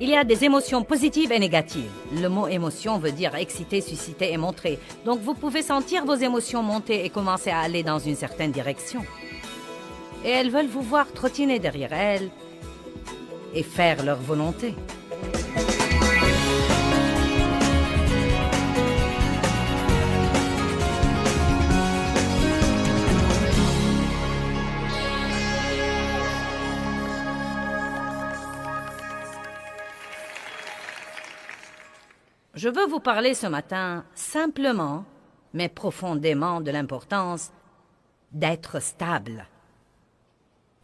Il y a des émotions positives et négatives. Le mot émotion veut dire exciter, susciter et montrer. Donc vous pouvez sentir vos émotions monter et commencer à aller dans une certaine direction. Et elles veulent vous voir trottiner derrière elles et faire leur volonté. Je veux vous parler ce matin simplement, mais profondément de l'importance d'être stable.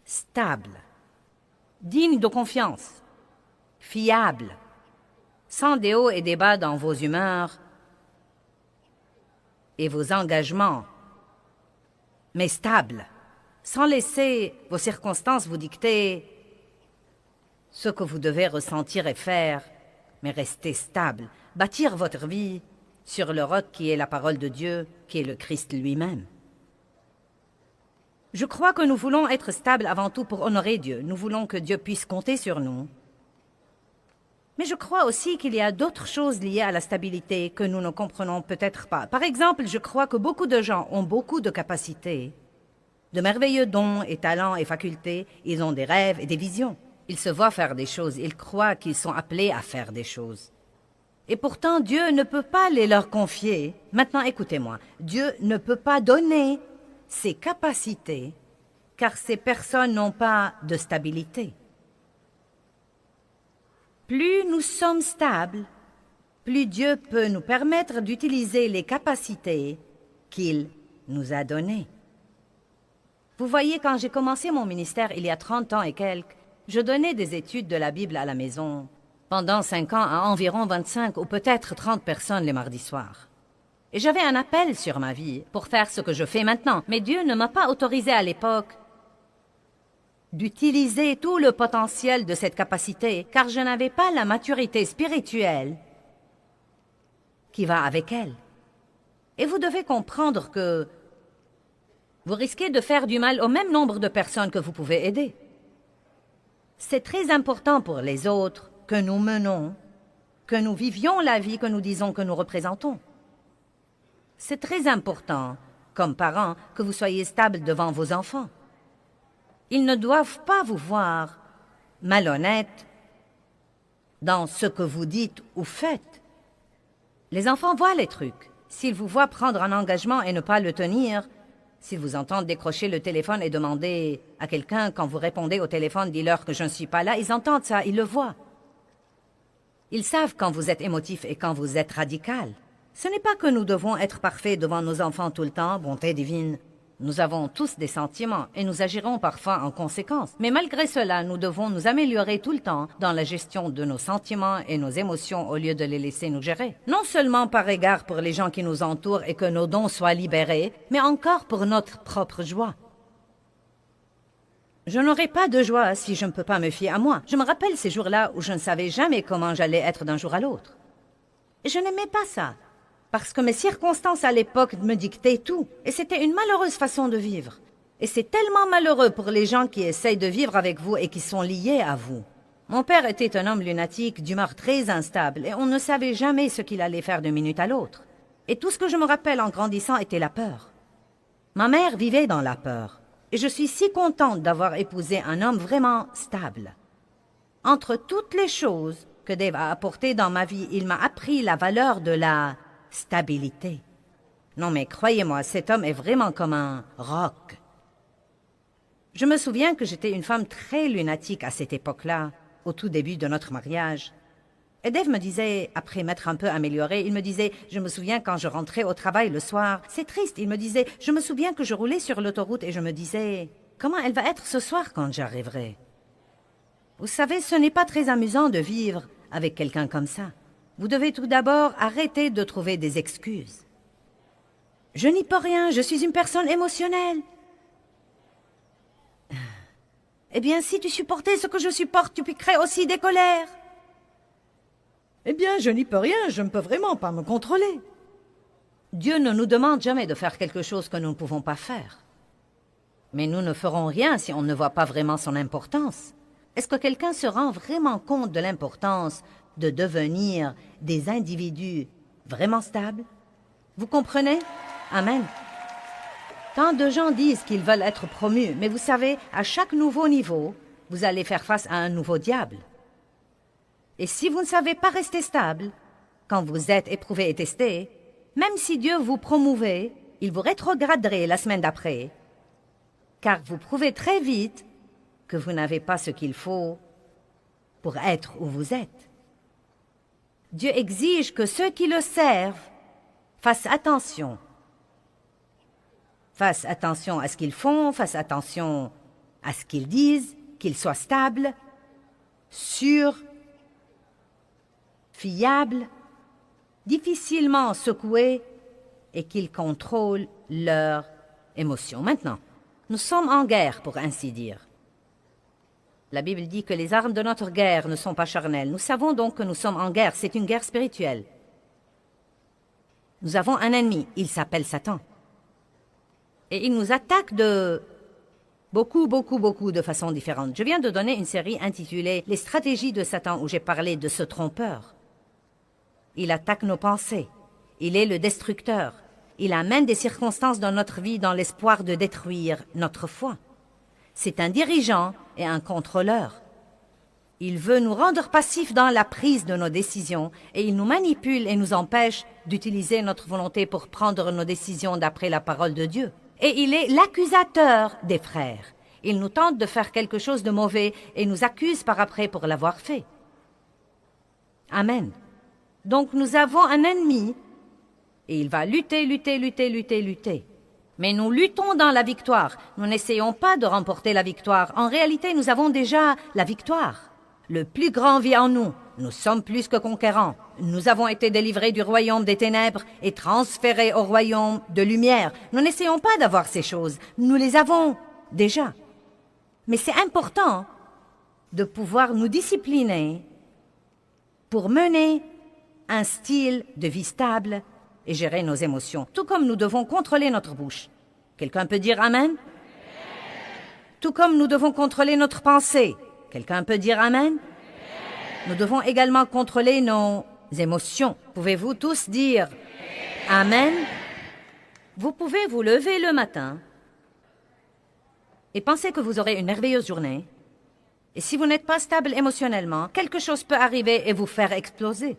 Stable, digne de confiance, fiable, sans des hauts et des bas dans vos humeurs et vos engagements, mais stable, sans laisser vos circonstances vous dicter ce que vous devez ressentir et faire, mais rester stable. Bâtir votre vie sur le roc qui est la parole de Dieu, qui est le Christ lui-même. Je crois que nous voulons être stables avant tout pour honorer Dieu. Nous voulons que Dieu puisse compter sur nous. Mais je crois aussi qu'il y a d'autres choses liées à la stabilité que nous ne comprenons peut-être pas. Par exemple, je crois que beaucoup de gens ont beaucoup de capacités, de merveilleux dons et talents et facultés. Ils ont des rêves et des visions. Ils se voient faire des choses. Ils croient qu'ils sont appelés à faire des choses. Et pourtant, Dieu ne peut pas les leur confier. Maintenant, écoutez-moi. Dieu ne peut pas donner ses capacités, car ces personnes n'ont pas de stabilité. Plus nous sommes stables, plus Dieu peut nous permettre d'utiliser les capacités qu'il nous a données. Vous voyez, quand j'ai commencé mon ministère il y a 30 ans et quelques, je donnais des études de la Bible à la maison. Pendant 5 ans à environ 25 ou peut-être 30 personnes les mardis soirs. Et j'avais un appel sur ma vie pour faire ce que je fais maintenant. Mais Dieu ne m'a pas autorisé à l'époque d'utiliser tout le potentiel de cette capacité, car je n'avais pas la maturité spirituelle qui va avec elle. Et vous devez comprendre que vous risquez de faire du mal au même nombre de personnes que vous pouvez aider. C'est très important pour les autres que nous menons, que nous vivions la vie que nous disons que nous représentons. C'est très important, comme parents, que vous soyez stables devant vos enfants. Ils ne doivent pas vous voir malhonnête dans ce que vous dites ou faites. Les enfants voient les trucs. S'ils vous voient prendre un engagement et ne pas le tenir, s'ils vous entendent décrocher le téléphone et demander à quelqu'un, quand vous répondez au téléphone, dis-leur que je ne suis pas là, ils entendent ça, ils le voient. Ils savent quand vous êtes émotif et quand vous êtes radical. Ce n'est pas que nous devons être parfaits devant nos enfants tout le temps, bonté divine. Nous avons tous des sentiments et nous agirons parfois en conséquence. Mais malgré cela, nous devons nous améliorer tout le temps dans la gestion de nos sentiments et nos émotions au lieu de les laisser nous gérer. Non seulement par égard pour les gens qui nous entourent et que nos dons soient libérés, mais encore pour notre propre joie. Je n'aurai pas de joie si je ne peux pas me fier à moi. Je me rappelle ces jours-là où je ne savais jamais comment j'allais être d'un jour à l'autre. Et je n'aimais pas ça, parce que mes circonstances à l'époque me dictaient tout, et c'était une malheureuse façon de vivre. Et c'est tellement malheureux pour les gens qui essayent de vivre avec vous et qui sont liés à vous. Mon père était un homme lunatique, d'humeur très instable, et on ne savait jamais ce qu'il allait faire d'une minute à l'autre. Et tout ce que je me rappelle en grandissant était la peur. Ma mère vivait dans la peur. Et je suis si contente d'avoir épousé un homme vraiment stable. Entre toutes les choses que Dave a apportées dans ma vie, il m'a appris la valeur de la stabilité. Non mais croyez-moi, cet homme est vraiment comme un roc. Je me souviens que j'étais une femme très lunatique à cette époque-là, au tout début de notre mariage. Et Dave me disait, après m'être un peu améliorée, il me disait, je me souviens quand je rentrais au travail le soir, c'est triste, il me disait, je me souviens que je roulais sur l'autoroute et je me disais, comment elle va être ce soir quand j'arriverai? Vous savez, ce n'est pas très amusant de vivre avec quelqu'un comme ça. Vous devez tout d'abord arrêter de trouver des excuses. Je n'y peux rien, je suis une personne émotionnelle. Eh bien, si tu supportais ce que je supporte, tu piquerais aussi des colères. Eh bien, je n'y peux rien, je ne peux vraiment pas me contrôler. Dieu ne nous demande jamais de faire quelque chose que nous ne pouvons pas faire. Mais nous ne ferons rien si on ne voit pas vraiment son importance. Est-ce que quelqu'un se rend vraiment compte de l'importance de devenir des individus vraiment stables? Vous comprenez? Amen. Tant de gens disent qu'ils veulent être promus, mais vous savez, à chaque nouveau niveau, vous allez faire face à un nouveau diable. Et si vous ne savez pas rester stable, quand vous êtes éprouvé et testé, même si Dieu vous promouvait, il vous rétrograderait la semaine d'après, car vous prouvez très vite que vous n'avez pas ce qu'il faut pour être où vous êtes. Dieu exige que ceux qui le servent fassent attention. Fassent attention à ce qu'ils font, fassent attention à ce qu'ils disent, qu'ils soient stables, sûrs, fiables, difficilement secoués et qu'ils contrôlent leurs émotions. Maintenant, nous sommes en guerre, pour ainsi dire. La Bible dit que les armes de notre guerre ne sont pas charnelles. Nous savons donc que nous sommes en guerre. C'est une guerre spirituelle. Nous avons un ennemi. Il s'appelle Satan. Et il nous attaque de beaucoup de façons différentes. Je viens de donner une série intitulée « Les stratégies de Satan » où j'ai parlé de ce trompeur. Il attaque nos pensées. Il est le destructeur. Il amène des circonstances dans notre vie dans l'espoir de détruire notre foi. C'est un dirigeant et un contrôleur. Il veut nous rendre passifs dans la prise de nos décisions et il nous manipule et nous empêche d'utiliser notre volonté pour prendre nos décisions d'après la parole de Dieu. Et il est l'accusateur des frères. Il nous tente de faire quelque chose de mauvais et nous accuse par après pour l'avoir fait. Amen. Donc nous avons un ennemi et il va lutter. Mais nous luttons dans la victoire. Nous n'essayons pas de remporter la victoire. En réalité, nous avons déjà la victoire. Le plus grand vit en nous. Nous sommes plus que conquérants. Nous avons été délivrés du royaume des ténèbres et transférés au royaume de lumière. Nous n'essayons pas d'avoir ces choses. Nous les avons déjà. Mais c'est important de pouvoir nous discipliner pour mener un style de vie stable et gérer nos émotions, tout comme nous devons contrôler notre bouche. Quelqu'un peut dire Amen? Tout comme nous devons contrôler notre pensée. Quelqu'un peut dire Amen? Nous devons également contrôler nos émotions. Pouvez-vous tous dire Amen? Vous pouvez vous lever le matin et penser que vous aurez une merveilleuse journée. Et si vous n'êtes pas stable émotionnellement, quelque chose peut arriver et vous faire exploser.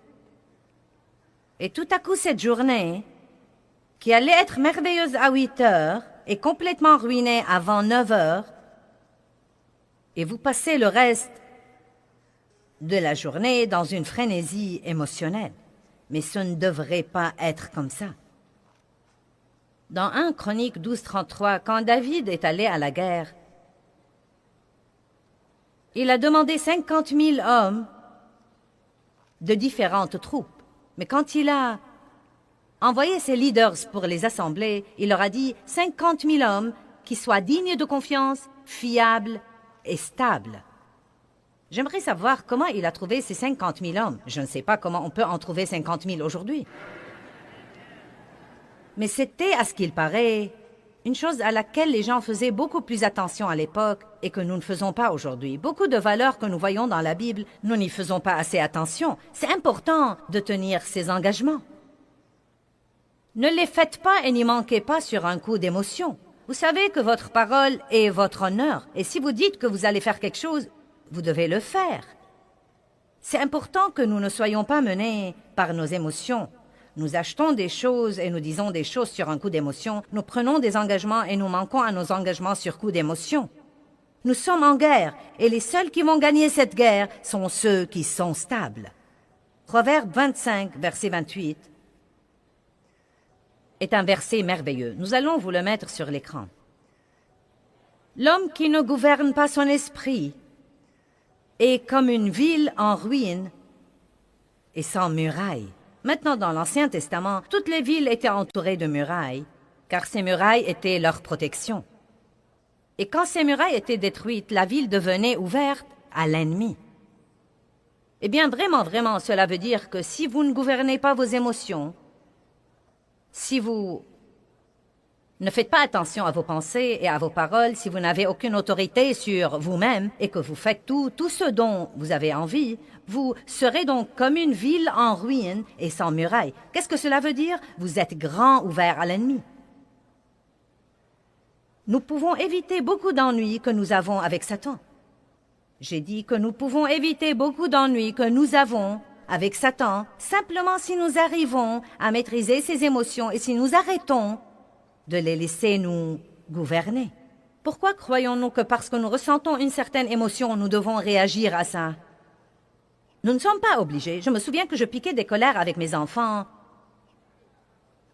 Et tout à coup, cette journée, qui allait être merveilleuse à 8 heures, est complètement ruinée avant 9 heures, et vous passez le reste de la journée dans une frénésie émotionnelle. Mais ce ne devrait pas être comme ça. Dans 1 Chronique 12:33, quand David est allé à la guerre, il a demandé 50 000 hommes de différentes troupes. Mais quand il a envoyé ses leaders pour les assembler, il leur a dit 50 000 hommes qui soient dignes de confiance, fiables et stables. J'aimerais savoir comment il a trouvé ces 50 000 hommes. Je ne sais pas comment on peut en trouver 50 000 aujourd'hui. Mais c'était, à ce qu'il paraît, une chose à laquelle les gens faisaient beaucoup plus attention à l'époque et que nous ne faisons pas aujourd'hui. Beaucoup de valeurs que nous voyons dans la Bible, nous n'y faisons pas assez attention. C'est important de tenir ces engagements. Ne les faites pas et n'y manquez pas sur un coup d'émotion. Vous savez que votre parole est votre honneur. Et si vous dites que vous allez faire quelque chose, vous devez le faire. C'est important que nous ne soyons pas menés par nos émotions. Nous achetons des choses et nous disons des choses sur un coup d'émotion. Nous prenons des engagements et nous manquons à nos engagements sur coup d'émotion. Nous sommes en guerre et les seuls qui vont gagner cette guerre sont ceux qui sont stables. Proverbe 25, verset 28 est un verset merveilleux. Nous allons vous le mettre sur l'écran. L'homme qui ne gouverne pas son esprit est comme une ville en ruine et sans murailles. Maintenant, dans l'Ancien Testament, toutes les villes étaient entourées de murailles, car ces murailles étaient leur protection. Et quand ces murailles étaient détruites, la ville devenait ouverte à l'ennemi. Eh bien, vraiment, cela veut dire que si vous ne gouvernez pas vos émotions, si vous Ne faites pas attention à vos pensées et à vos paroles si vous n'avez aucune autorité sur vous-même et que vous faites tout ce dont vous avez envie. Vous serez donc comme une ville en ruine et sans murailles. Qu'est-ce que cela veut dire? Vous êtes grand ouvert à l'ennemi. Nous pouvons éviter beaucoup d'ennuis que nous avons avec Satan. J'ai dit que nous pouvons éviter beaucoup d'ennuis que nous avons avec Satan simplement si nous arrivons à maîtriser ses émotions et si nous arrêtons de les laisser nous gouverner. Pourquoi croyons-nous que parce que nous ressentons une certaine émotion, nous devons réagir à ça? Nous ne sommes pas obligés. Je me souviens que je piquais des colères avec mes enfants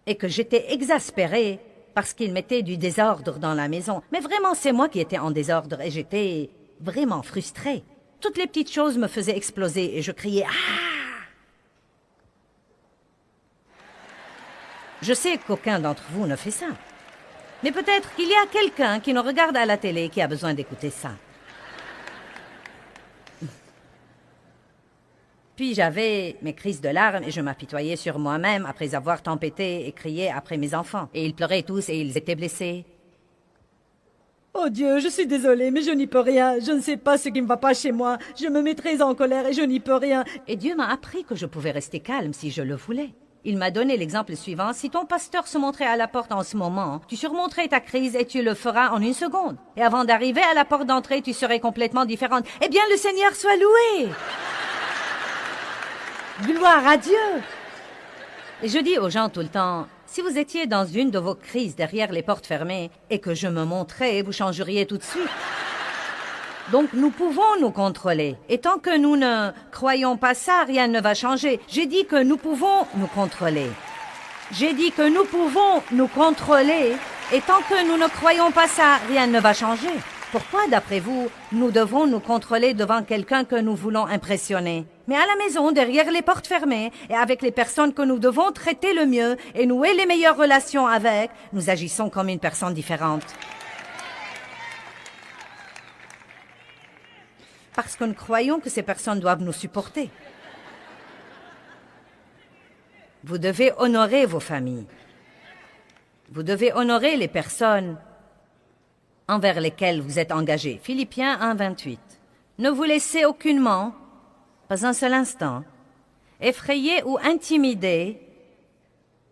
et que j'étais exaspérée parce qu'ils mettaient du désordre dans la maison. Mais vraiment, c'est moi qui étais en désordre et j'étais vraiment frustrée. Toutes les petites choses me faisaient exploser et je criais « Ah !» Je sais qu'aucun d'entre vous ne fait ça. Mais peut-être qu'il y a quelqu'un qui nous regarde à la télé qui a besoin d'écouter ça. Puis j'avais mes crises de larmes et je m'apitoyais sur moi-même après avoir tempêté et crié après mes enfants. Et ils pleuraient tous et ils étaient blessés. Oh Dieu, je suis désolée, mais je n'y peux rien. Je ne sais pas ce qui ne va pas chez moi. Je me mets très en colère et je n'y peux rien. Et Dieu m'a appris que je pouvais rester calme si je le voulais. Il m'a donné l'exemple suivant. Si ton pasteur se montrait à la porte en ce moment, tu surmonterais ta crise et tu le feras en 1 seconde. Et avant d'arriver à la porte d'entrée, tu serais complètement différente. Eh bien, le Seigneur soit loué! Gloire à Dieu! Et je dis aux gens tout le temps, si vous étiez dans une de vos crises derrière les portes fermées et que je me montrais, vous changeriez tout de suite. Donc nous pouvons nous contrôler. Et tant que nous ne croyons pas ça, rien ne va changer. J'ai dit que nous pouvons nous contrôler. J'ai dit que nous pouvons nous contrôler. Et tant que nous ne croyons pas ça, rien ne va changer. Pourquoi, d'après vous, nous devons nous contrôler devant quelqu'un que nous voulons impressionner? Mais à la maison, derrière les portes fermées, et avec les personnes que nous devons traiter le mieux et nouer les meilleures relations avec, nous agissons comme une personne différente. Parce que nous croyons que ces personnes doivent nous supporter. Vous devez honorer vos familles. Vous devez honorer les personnes envers lesquelles vous êtes engagés. Philippiens 1, 28. Ne vous laissez aucunement, pas un seul instant, effrayer ou intimider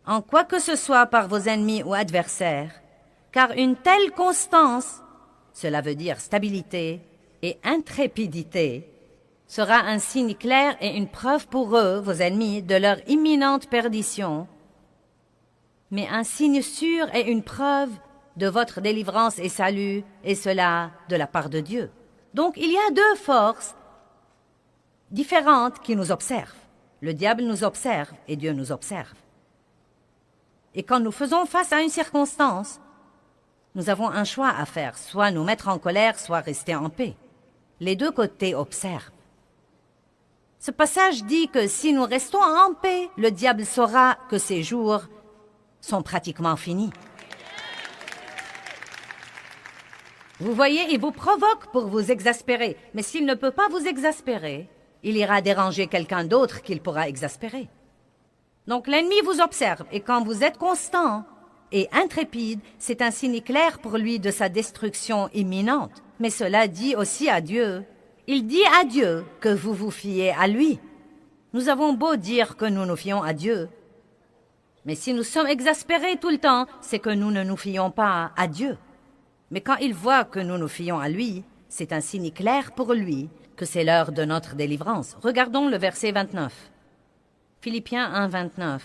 en quoi que ce soit par vos ennemis ou adversaires, car une telle constance, cela veut dire stabilité et intrépidité, sera un signe clair et une preuve pour eux, vos ennemis, de leur imminente perdition, mais un signe sûr et une preuve de votre délivrance et salut, et cela de la part de Dieu. Donc il y a 2 forces différentes qui nous observent. Le diable nous observe et Dieu nous observe. Et quand nous faisons face à une circonstance, nous avons un choix à faire, soit nous mettre en colère, soit rester en paix. Les 2 côtés observent. Ce passage dit que si nous restons en paix, le diable saura que ses jours sont pratiquement finis. Vous voyez, il vous provoque pour vous exaspérer, mais s'il ne peut pas vous exaspérer, il ira déranger quelqu'un d'autre qu'il pourra exaspérer. Donc l'ennemi vous observe, et quand vous êtes constant et intrépide, c'est un signe clair pour lui de sa destruction imminente. Mais cela dit aussi à Dieu. Il dit à Dieu que vous vous fiez à lui. Nous avons beau dire que nous nous fions à Dieu, mais si nous sommes exaspérés tout le temps, c'est que nous ne nous fions pas à Dieu. Mais quand il voit que nous nous fions à lui, c'est un signe clair pour lui que c'est l'heure de notre délivrance. Regardons le verset 29. Philippiens 1, 29.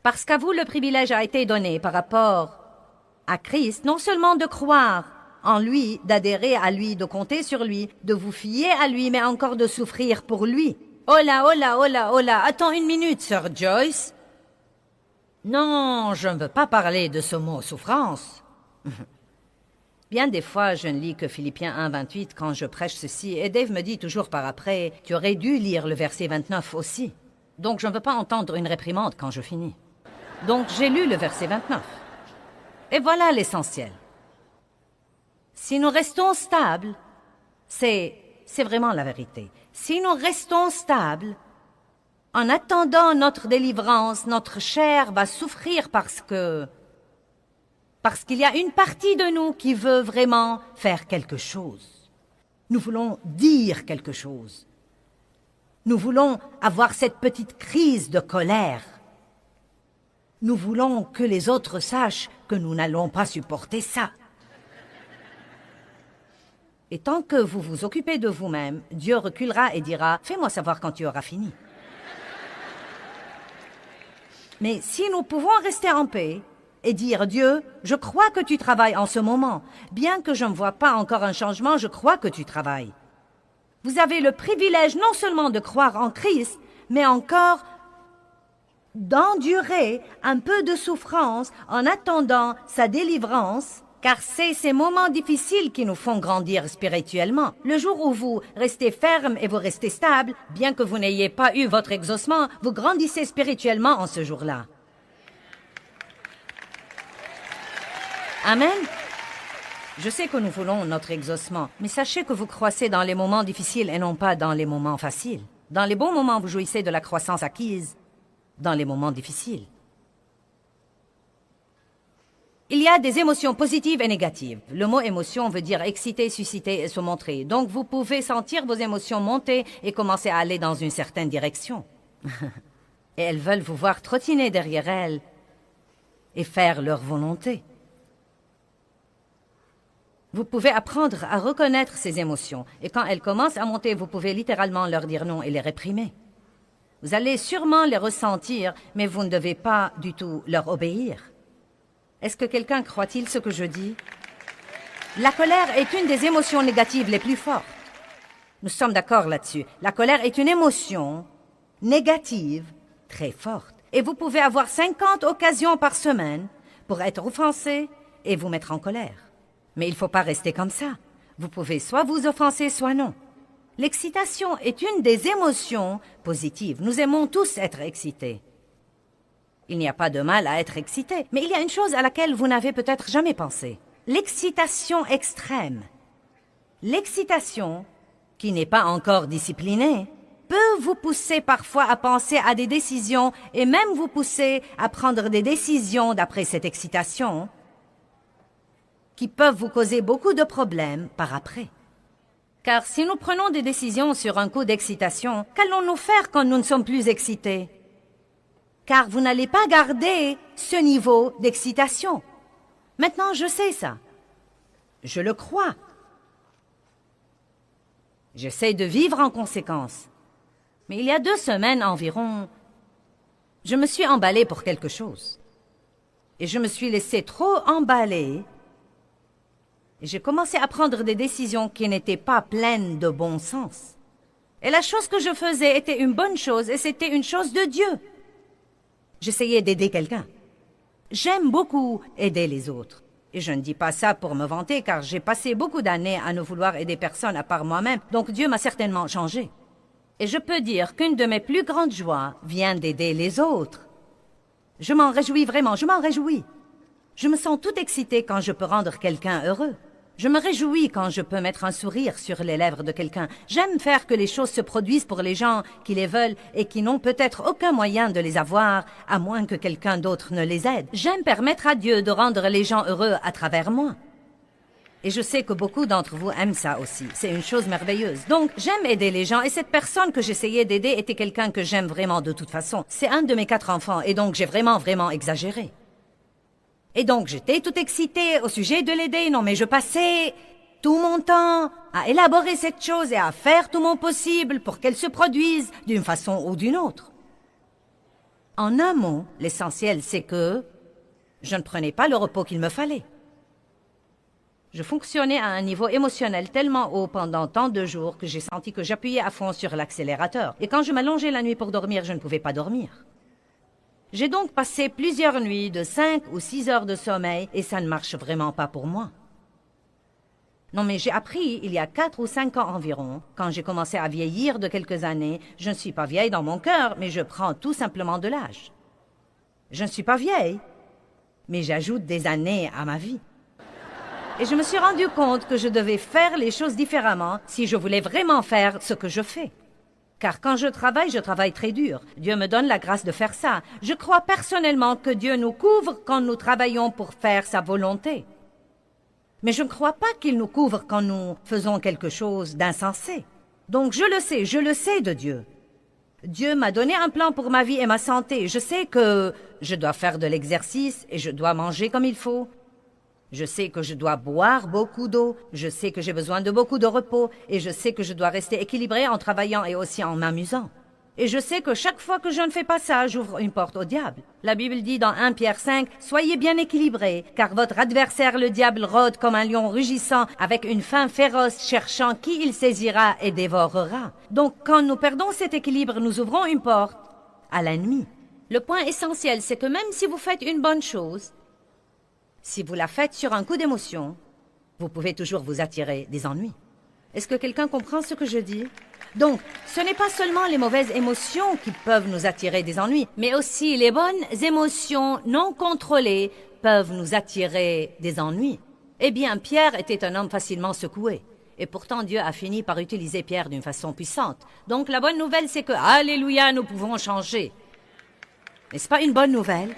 Parce qu'à vous le privilège a été donné par rapport à Christ, non seulement de croire en lui, d'adhérer à lui, de compter sur lui, de vous fier à lui, mais encore de souffrir pour lui. Oh là, oh là, oh là, oh là, attends une minute, Sir Joyce. Non, je ne veux pas parler de ce mot souffrance. Bien des fois, je ne lis que Philippiens 1, 28 quand je prêche ceci, et Dave me dit toujours par après, tu aurais dû lire le verset 29 aussi. Donc je ne veux pas entendre une réprimande quand je finis. Donc j'ai lu le verset 29. Et voilà l'essentiel. Si nous restons stables, c'est vraiment la vérité. Si nous restons stables, en attendant notre délivrance, notre chair va souffrir parce Parce qu'il y a une partie de nous qui veut vraiment faire quelque chose. Nous voulons dire quelque chose. Nous voulons avoir cette petite crise de colère. Nous voulons que les autres sachent que nous n'allons pas supporter ça. Et tant que vous vous occupez de vous-même, Dieu reculera et dira « Fais-moi savoir quand tu auras fini. » Mais si nous pouvons rester en paix et dire « Dieu, je crois que tu travailles en ce moment. Bien que je ne vois pas encore un changement, je crois que tu travailles. » Vous avez le privilège non seulement de croire en Christ, mais encore d'endurer un peu de souffrance en attendant sa délivrance, car c'est ces moments difficiles qui nous font grandir spirituellement. Le jour où vous restez ferme et vous restez stable, bien que vous n'ayez pas eu votre exaucement, vous grandissez spirituellement en ce jour-là. Amen. Je sais que nous voulons notre exaucement, mais sachez que vous croissez dans les moments difficiles et non pas dans les moments faciles. Dans les bons moments, vous jouissez de la croissance acquise. Dans les moments difficiles. Il y a des émotions positives et négatives. Le mot émotion veut dire exciter, susciter et se montrer. Donc vous pouvez sentir vos émotions monter et commencer à aller dans une certaine direction. Et elles veulent vous voir trottiner derrière elles et faire leur volonté. Vous pouvez apprendre à reconnaître ces émotions. Et quand elles commencent à monter, vous pouvez littéralement leur dire non et les réprimer. Vous allez sûrement les ressentir, mais vous ne devez pas du tout leur obéir. Est-ce que quelqu'un croit-il ce que je dis? La colère est une des émotions négatives les plus fortes. Nous sommes d'accord là-dessus. La colère est une émotion négative très forte. Et vous pouvez avoir 50 occasions par semaine pour être offensé et vous mettre en colère. Mais il ne faut pas rester comme ça. Vous pouvez soit vous offenser, soit non. L'excitation est une des émotions positives. Nous aimons tous être excités. Il n'y a pas de mal à être excité, mais il y a une chose à laquelle vous n'avez peut-être jamais pensé. L'excitation extrême. L'excitation, qui n'est pas encore disciplinée, peut vous pousser parfois à penser à des décisions et même vous pousser à prendre des décisions d'après cette excitation qui peuvent vous causer beaucoup de problèmes par après. Car si nous prenons des décisions sur un coup d'excitation, qu'allons-nous faire quand nous ne sommes plus excités? Car vous n'allez pas garder ce niveau d'excitation. Maintenant, je sais ça. Je le crois. J'essaie de vivre en conséquence. Mais il y a 2 semaines environ, je me suis emballée pour quelque chose. Et je me suis laissée trop emballer. Et j'ai commencé à prendre des décisions qui n'étaient pas pleines de bon sens. Et la chose que je faisais était une bonne chose et c'était une chose de Dieu. J'essayais d'aider quelqu'un. J'aime beaucoup aider les autres. Et je ne dis pas ça pour me vanter car j'ai passé beaucoup d'années à ne vouloir aider personne à part moi-même. Donc Dieu m'a certainement changé. Et je peux dire qu'une de mes plus grandes joies vient d'aider les autres. Je m'en réjouis vraiment, je m'en réjouis. Je me sens tout excitée quand je peux rendre quelqu'un heureux. Je me réjouis quand je peux mettre un sourire sur les lèvres de quelqu'un. J'aime faire que les choses se produisent pour les gens qui les veulent et qui n'ont peut-être aucun moyen de les avoir, à moins que quelqu'un d'autre ne les aide. J'aime permettre à Dieu de rendre les gens heureux à travers moi. Et je sais que beaucoup d'entre vous aiment ça aussi. C'est une chose merveilleuse. Donc, j'aime aider les gens et cette personne que j'essayais d'aider était quelqu'un que j'aime vraiment de toute façon. C'est un de mes 4 enfants et donc j'ai vraiment exagéré. Et donc, j'étais toute excitée au sujet de l'aider. Non, mais je passais tout mon temps à élaborer cette chose et à faire tout mon possible pour qu'elle se produise d'une façon ou d'une autre. En un mot, l'essentiel, c'est que je ne prenais pas le repos qu'il me fallait. Je fonctionnais à un niveau émotionnel tellement haut pendant tant de jours que j'ai senti que j'appuyais à fond sur l'accélérateur. Et quand je m'allongeais la nuit pour dormir, je ne pouvais pas dormir. J'ai donc passé plusieurs nuits de 5 ou 6 heures de sommeil et ça ne marche vraiment pas pour moi. Non, mais j'ai appris il y a 4 ou 5 ans environ, quand j'ai commencé à vieillir de quelques années, je ne suis pas vieille dans mon cœur, mais je prends tout simplement de l'âge. Je ne suis pas vieille, mais j'ajoute des années à ma vie. Et je me suis rendu compte que je devais faire les choses différemment si je voulais vraiment faire ce que je fais. Car quand je travaille très dur. Dieu me donne la grâce de faire ça. Je crois personnellement que Dieu nous couvre quand nous travaillons pour faire sa volonté. Mais je ne crois pas qu'il nous couvre quand nous faisons quelque chose d'insensé. Donc je le sais de Dieu. Dieu m'a donné un plan pour ma vie et ma santé. Je sais que je dois faire de l'exercice et je dois manger comme il faut. Je sais que je dois boire beaucoup d'eau. Je sais que j'ai besoin de beaucoup de repos. Et je sais que je dois rester équilibré en travaillant et aussi en m'amusant. Et je sais que chaque fois que je ne fais pas ça, j'ouvre une porte au diable. La Bible dit dans 1 Pierre 5, « Soyez bien équilibrés, car votre adversaire le diable rôde comme un lion rugissant, avec une faim féroce, cherchant qui il saisira et dévorera. » Donc quand nous perdons cet équilibre, nous ouvrons une porte à l'ennemi. Le point essentiel, c'est que même si vous faites une bonne chose, si vous la faites sur un coup d'émotion, vous pouvez toujours vous attirer des ennuis. Est-ce que quelqu'un comprend ce que je dis? Donc, ce n'est pas seulement les mauvaises émotions qui peuvent nous attirer des ennuis, mais aussi les bonnes émotions non contrôlées peuvent nous attirer des ennuis. Eh bien, Pierre était un homme facilement secoué. Et pourtant, Dieu a fini par utiliser Pierre d'une façon puissante. Donc, la bonne nouvelle, c'est que, alléluia, nous pouvons changer. N'est-ce pas une bonne nouvelle?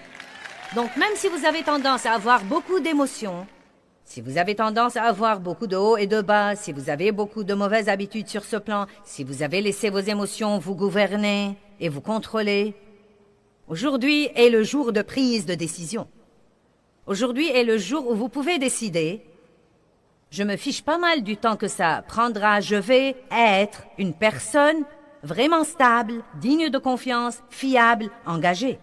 Donc, même si vous avez tendance à avoir beaucoup d'émotions, si vous avez tendance à avoir beaucoup de hauts et de bas, si vous avez beaucoup de mauvaises habitudes sur ce plan, si vous avez laissé vos émotions vous gouverner et vous contrôler, aujourd'hui est le jour de prise de décision. Aujourd'hui est le jour où vous pouvez décider, je me fiche pas mal du temps que ça prendra, je vais être une personne vraiment stable, digne de confiance, fiable, engagée.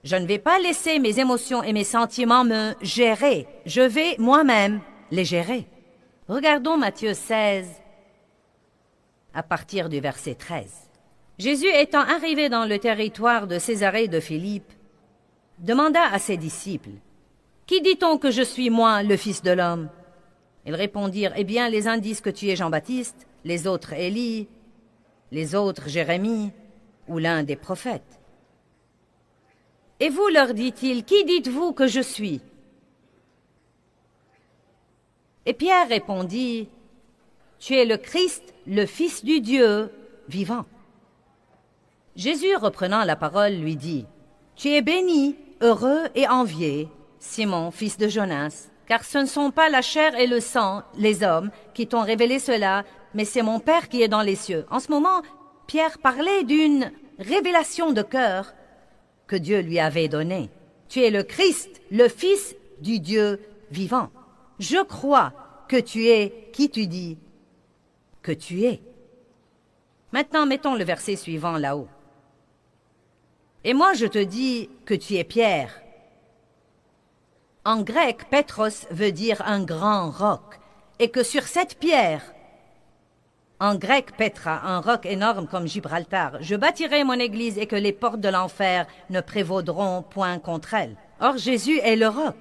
Je ne vais pas laisser mes émotions et mes sentiments me gérer. Je vais moi-même les gérer. Regardons Matthieu 16, à partir du verset 13. Jésus étant arrivé dans le territoire de Césarée de Philippe, demanda à ses disciples, « Qui dit-on que je suis, moi, le Fils de l'homme » Ils répondirent, « Eh bien, les uns disent que tu es Jean-Baptiste, les autres Élie, les autres Jérémie, ou l'un des prophètes. » Et vous, leur dit-il, qui dites-vous que je suis? Et Pierre répondit, tu es le Christ, le Fils du Dieu vivant. Jésus, reprenant la parole, lui dit, tu es béni, heureux et envié, Simon, fils de Jonas, car ce ne sont pas la chair et le sang, les hommes, qui t'ont révélé cela, mais c'est mon Père qui est dans les cieux. En ce moment, Pierre parlait d'une révélation de cœur que Dieu lui avait donné. Tu es le Christ, le Fils du Dieu vivant. Je crois que tu es qui tu dis que tu es. Maintenant, mettons le verset suivant là-haut. Et moi, je te dis que tu es Pierre. En grec, Petros veut dire un grand roc, et que sur cette pierre, en grec, Petra, un roc énorme comme Gibraltar, je bâtirai mon église et que les portes de l'enfer ne prévaudront point contre elle. Or, Jésus est le roc.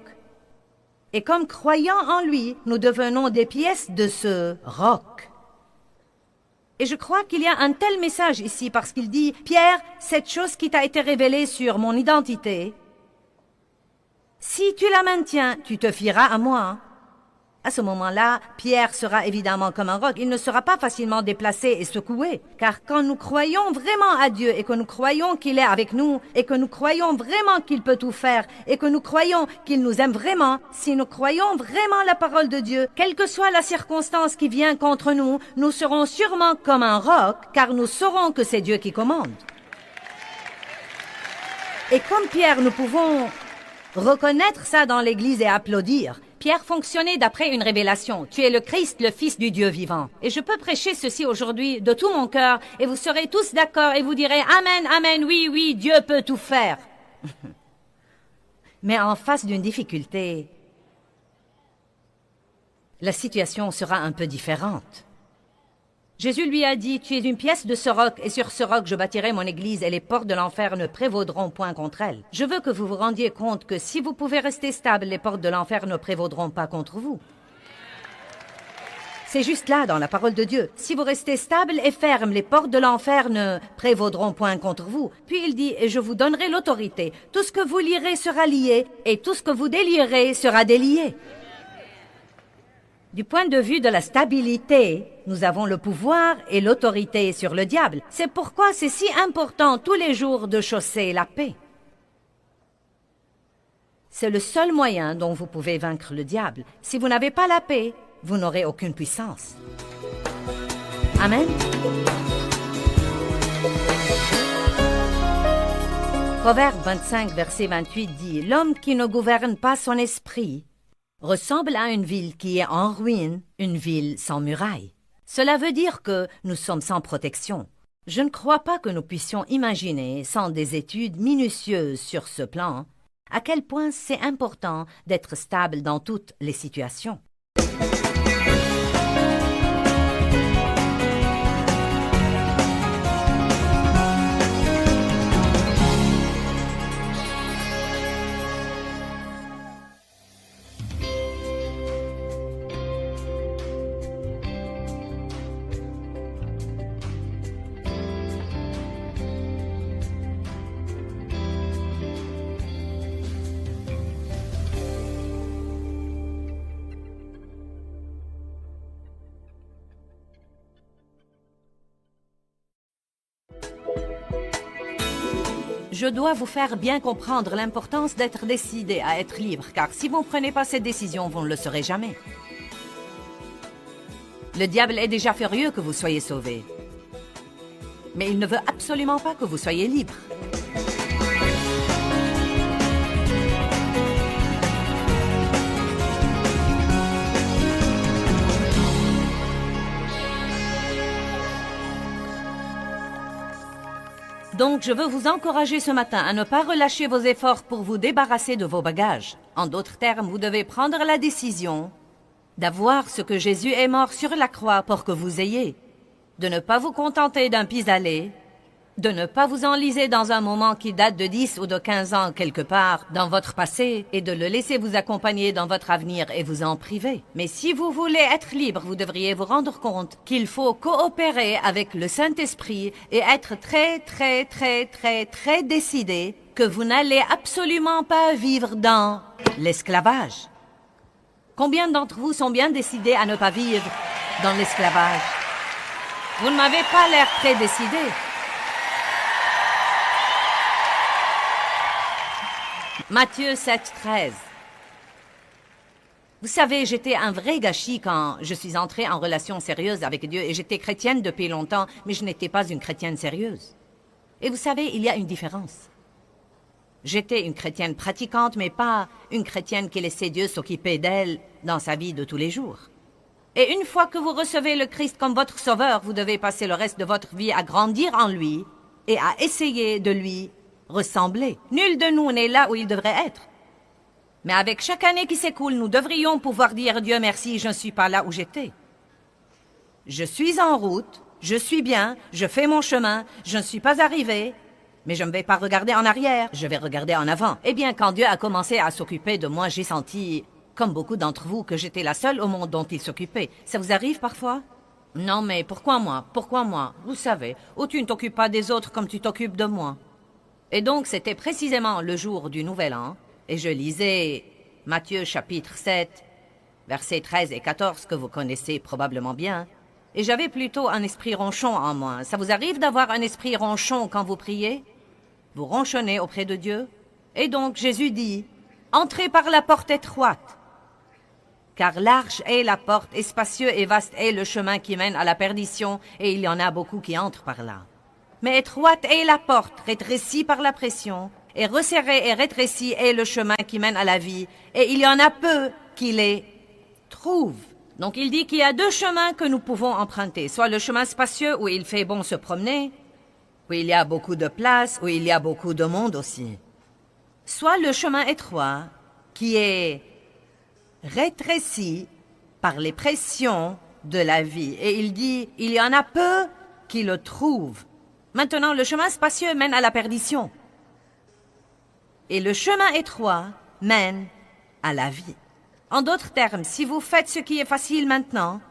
Et comme croyant en lui, nous devenons des pièces de ce roc. Et je crois qu'il y a un tel message ici parce qu'il dit, Pierre, cette chose qui t'a été révélée sur mon identité, si tu la maintiens, tu te fieras à moi. À ce moment-là, Pierre sera évidemment comme un roc. Il ne sera pas facilement déplacé et secoué. Car quand nous croyons vraiment à Dieu et que nous croyons qu'il est avec nous et que nous croyons vraiment qu'il peut tout faire et que nous croyons qu'il nous aime vraiment, si nous croyons vraiment la parole de Dieu, quelle que soit la circonstance qui vient contre nous, nous serons sûrement comme un roc car nous saurons que c'est Dieu qui commande. Et comme Pierre, nous pouvons reconnaître ça dans l'Église et applaudir. Pierre fonctionnait d'après une révélation. Tu es le Christ, le Fils du Dieu vivant. Et je peux prêcher ceci aujourd'hui de tout mon cœur et vous serez tous d'accord et vous direz Amen, Amen, oui, oui, Dieu peut tout faire. Mais en face d'une difficulté, la situation sera un peu différente. Jésus lui a dit, tu es une pièce de ce roc, et sur ce roc je bâtirai mon église, et les portes de l'enfer ne prévaudront point contre elle. Je veux que vous vous rendiez compte que si vous pouvez rester stable, les portes de l'enfer ne prévaudront pas contre vous. C'est juste là, dans la parole de Dieu. Si vous restez stable et ferme, les portes de l'enfer ne prévaudront point contre vous. Puis il dit, et je vous donnerai l'autorité. Tout ce que vous lierez sera lié, et tout ce que vous délierez sera délié. Du point de vue de la stabilité, nous avons le pouvoir et l'autorité sur le diable. C'est pourquoi c'est si important tous les jours de chausser la paix. C'est le seul moyen dont vous pouvez vaincre le diable. Si vous n'avez pas la paix, vous n'aurez aucune puissance. Amen. Proverbe 25, verset 28 dit « L'homme qui ne gouverne pas son esprit ressemble à une ville qui est en ruine, une ville sans murailles. » Cela veut dire que nous sommes sans protection. Je ne crois pas que nous puissions imaginer, sans des études minutieuses sur ce plan, à quel point c'est important d'être stable dans toutes les situations. Je dois vous faire bien comprendre l'importance d'être décidé à être libre, car si vous ne prenez pas cette décision, vous ne le serez jamais. Le diable est déjà furieux que vous soyez sauvé. Mais il ne veut absolument pas que vous soyez libre. Donc, je veux vous encourager ce matin à ne pas relâcher vos efforts pour vous débarrasser de vos bagages. En d'autres termes, vous devez prendre la décision d'avoir ce que Jésus est mort sur la croix pour que vous ayez. De ne pas vous contenter d'un pis-aller, de ne pas vous enliser dans un moment qui date de 10 ou de 15 ans quelque part dans votre passé et de le laisser vous accompagner dans votre avenir et vous en priver. Mais si vous voulez être libre, vous devriez vous rendre compte qu'il faut coopérer avec le Saint-Esprit et être très décidé que vous n'allez absolument pas vivre dans l'esclavage. Combien d'entre vous sont bien décidés à ne pas vivre dans l'esclavage? Vous ne m'avez pas l'air très décidé. Matthieu 7, 13. Vous savez, j'étais un vrai gâchis quand je suis entrée en relation sérieuse avec Dieu et j'étais chrétienne depuis longtemps, mais je n'étais pas une chrétienne sérieuse. Et vous savez, il y a une différence. J'étais une chrétienne pratiquante, mais pas une chrétienne qui laissait Dieu s'occuper d'elle dans sa vie de tous les jours. Et une fois que vous recevez le Christ comme votre sauveur, vous devez passer le reste de votre vie à grandir en lui et à essayer de lui ressembler. Nul de nous n'est là où il devrait être. Mais avec chaque année qui s'écoule, nous devrions pouvoir dire « Dieu merci, je ne suis pas là où j'étais. Je suis en route, je suis bien, je fais mon chemin, je ne suis pas arrivé, mais je ne vais pas regarder en arrière, je vais regarder en avant. » Eh bien, quand Dieu a commencé à s'occuper de moi, j'ai senti, comme beaucoup d'entre vous, que j'étais la seule au monde dont il s'occupait. Ça vous arrive parfois? Non, mais pourquoi moi? Pourquoi moi? Vous savez, ou tu ne t'occupes pas des autres comme tu t'occupes de moi. Et donc, c'était précisément le jour du Nouvel An, et je lisais Matthieu chapitre 7, versets 13 et 14, que vous connaissez probablement bien, et j'avais plutôt un esprit ronchon en moi. Ça vous arrive d'avoir un esprit ronchon quand vous priez? Vous ronchonnez auprès de Dieu? Et donc, Jésus dit, « Entrez par la porte étroite, car large est la porte, et spacieux et vaste est le chemin qui mène à la perdition, et il y en a beaucoup qui entrent par là. Mais étroite est la porte, rétrécie par la pression, et resserrée et rétrécie est le chemin qui mène à la vie, et il y en a peu qui les trouvent. » Donc il dit qu'il y a deux chemins que nous pouvons emprunter, soit le chemin spacieux où il fait bon se promener, où il y a beaucoup de place, où il y a beaucoup de monde aussi, soit le chemin étroit qui est rétréci par les pressions de la vie. Et il dit, il y en a peu qui le trouvent. Maintenant, le chemin spacieux mène à la perdition. Et le chemin étroit mène à la vie. En d'autres termes, si vous faites ce qui est facile maintenant,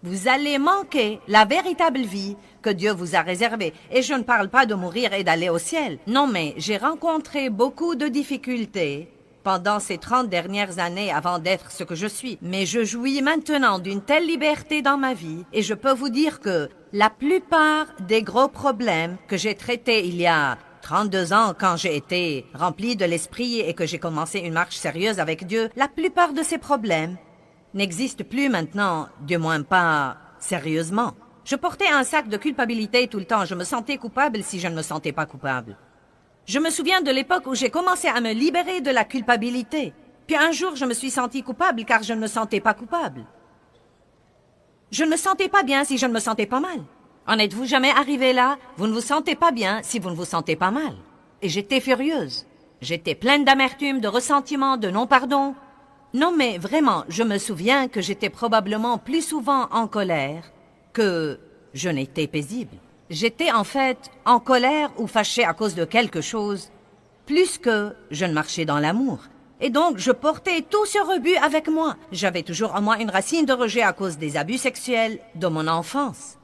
vous allez manquer la véritable vie que Dieu vous a réservée. Et je ne parle pas de mourir et d'aller au ciel. Non, mais j'ai rencontré beaucoup de difficultés pendant ces 30 dernières années avant d'être ce que je suis. Mais je jouis maintenant d'une telle liberté dans ma vie et je peux vous dire que la plupart des gros problèmes que j'ai traités il y a 32 ans quand j'ai été rempli de l'esprit et que j'ai commencé une marche sérieuse avec Dieu, la plupart de ces problèmes n'existent plus maintenant, du moins pas sérieusement. Je portais un sac de culpabilité tout le temps. Je me sentais coupable si je ne me sentais pas coupable. Je me souviens de l'époque où j'ai commencé à me libérer de la culpabilité. Puis un jour, je me suis sentie coupable car je ne me sentais pas coupable. Je ne me sentais pas bien si je ne me sentais pas mal. En êtes-vous jamais arrivé là? Vous ne vous sentez pas bien si vous ne vous sentez pas mal. Et j'étais furieuse. J'étais pleine d'amertume, de ressentiment, de non-pardon. Non mais vraiment, je me souviens que j'étais probablement plus souvent en colère que je n'étais paisible. J'étais en fait en colère ou fâchée à cause de quelque chose, plus que je ne marchais dans l'amour. Et donc, je portais tout ce rebut avec moi. J'avais toujours en moi une racine de rejet à cause des abus sexuels de mon enfance.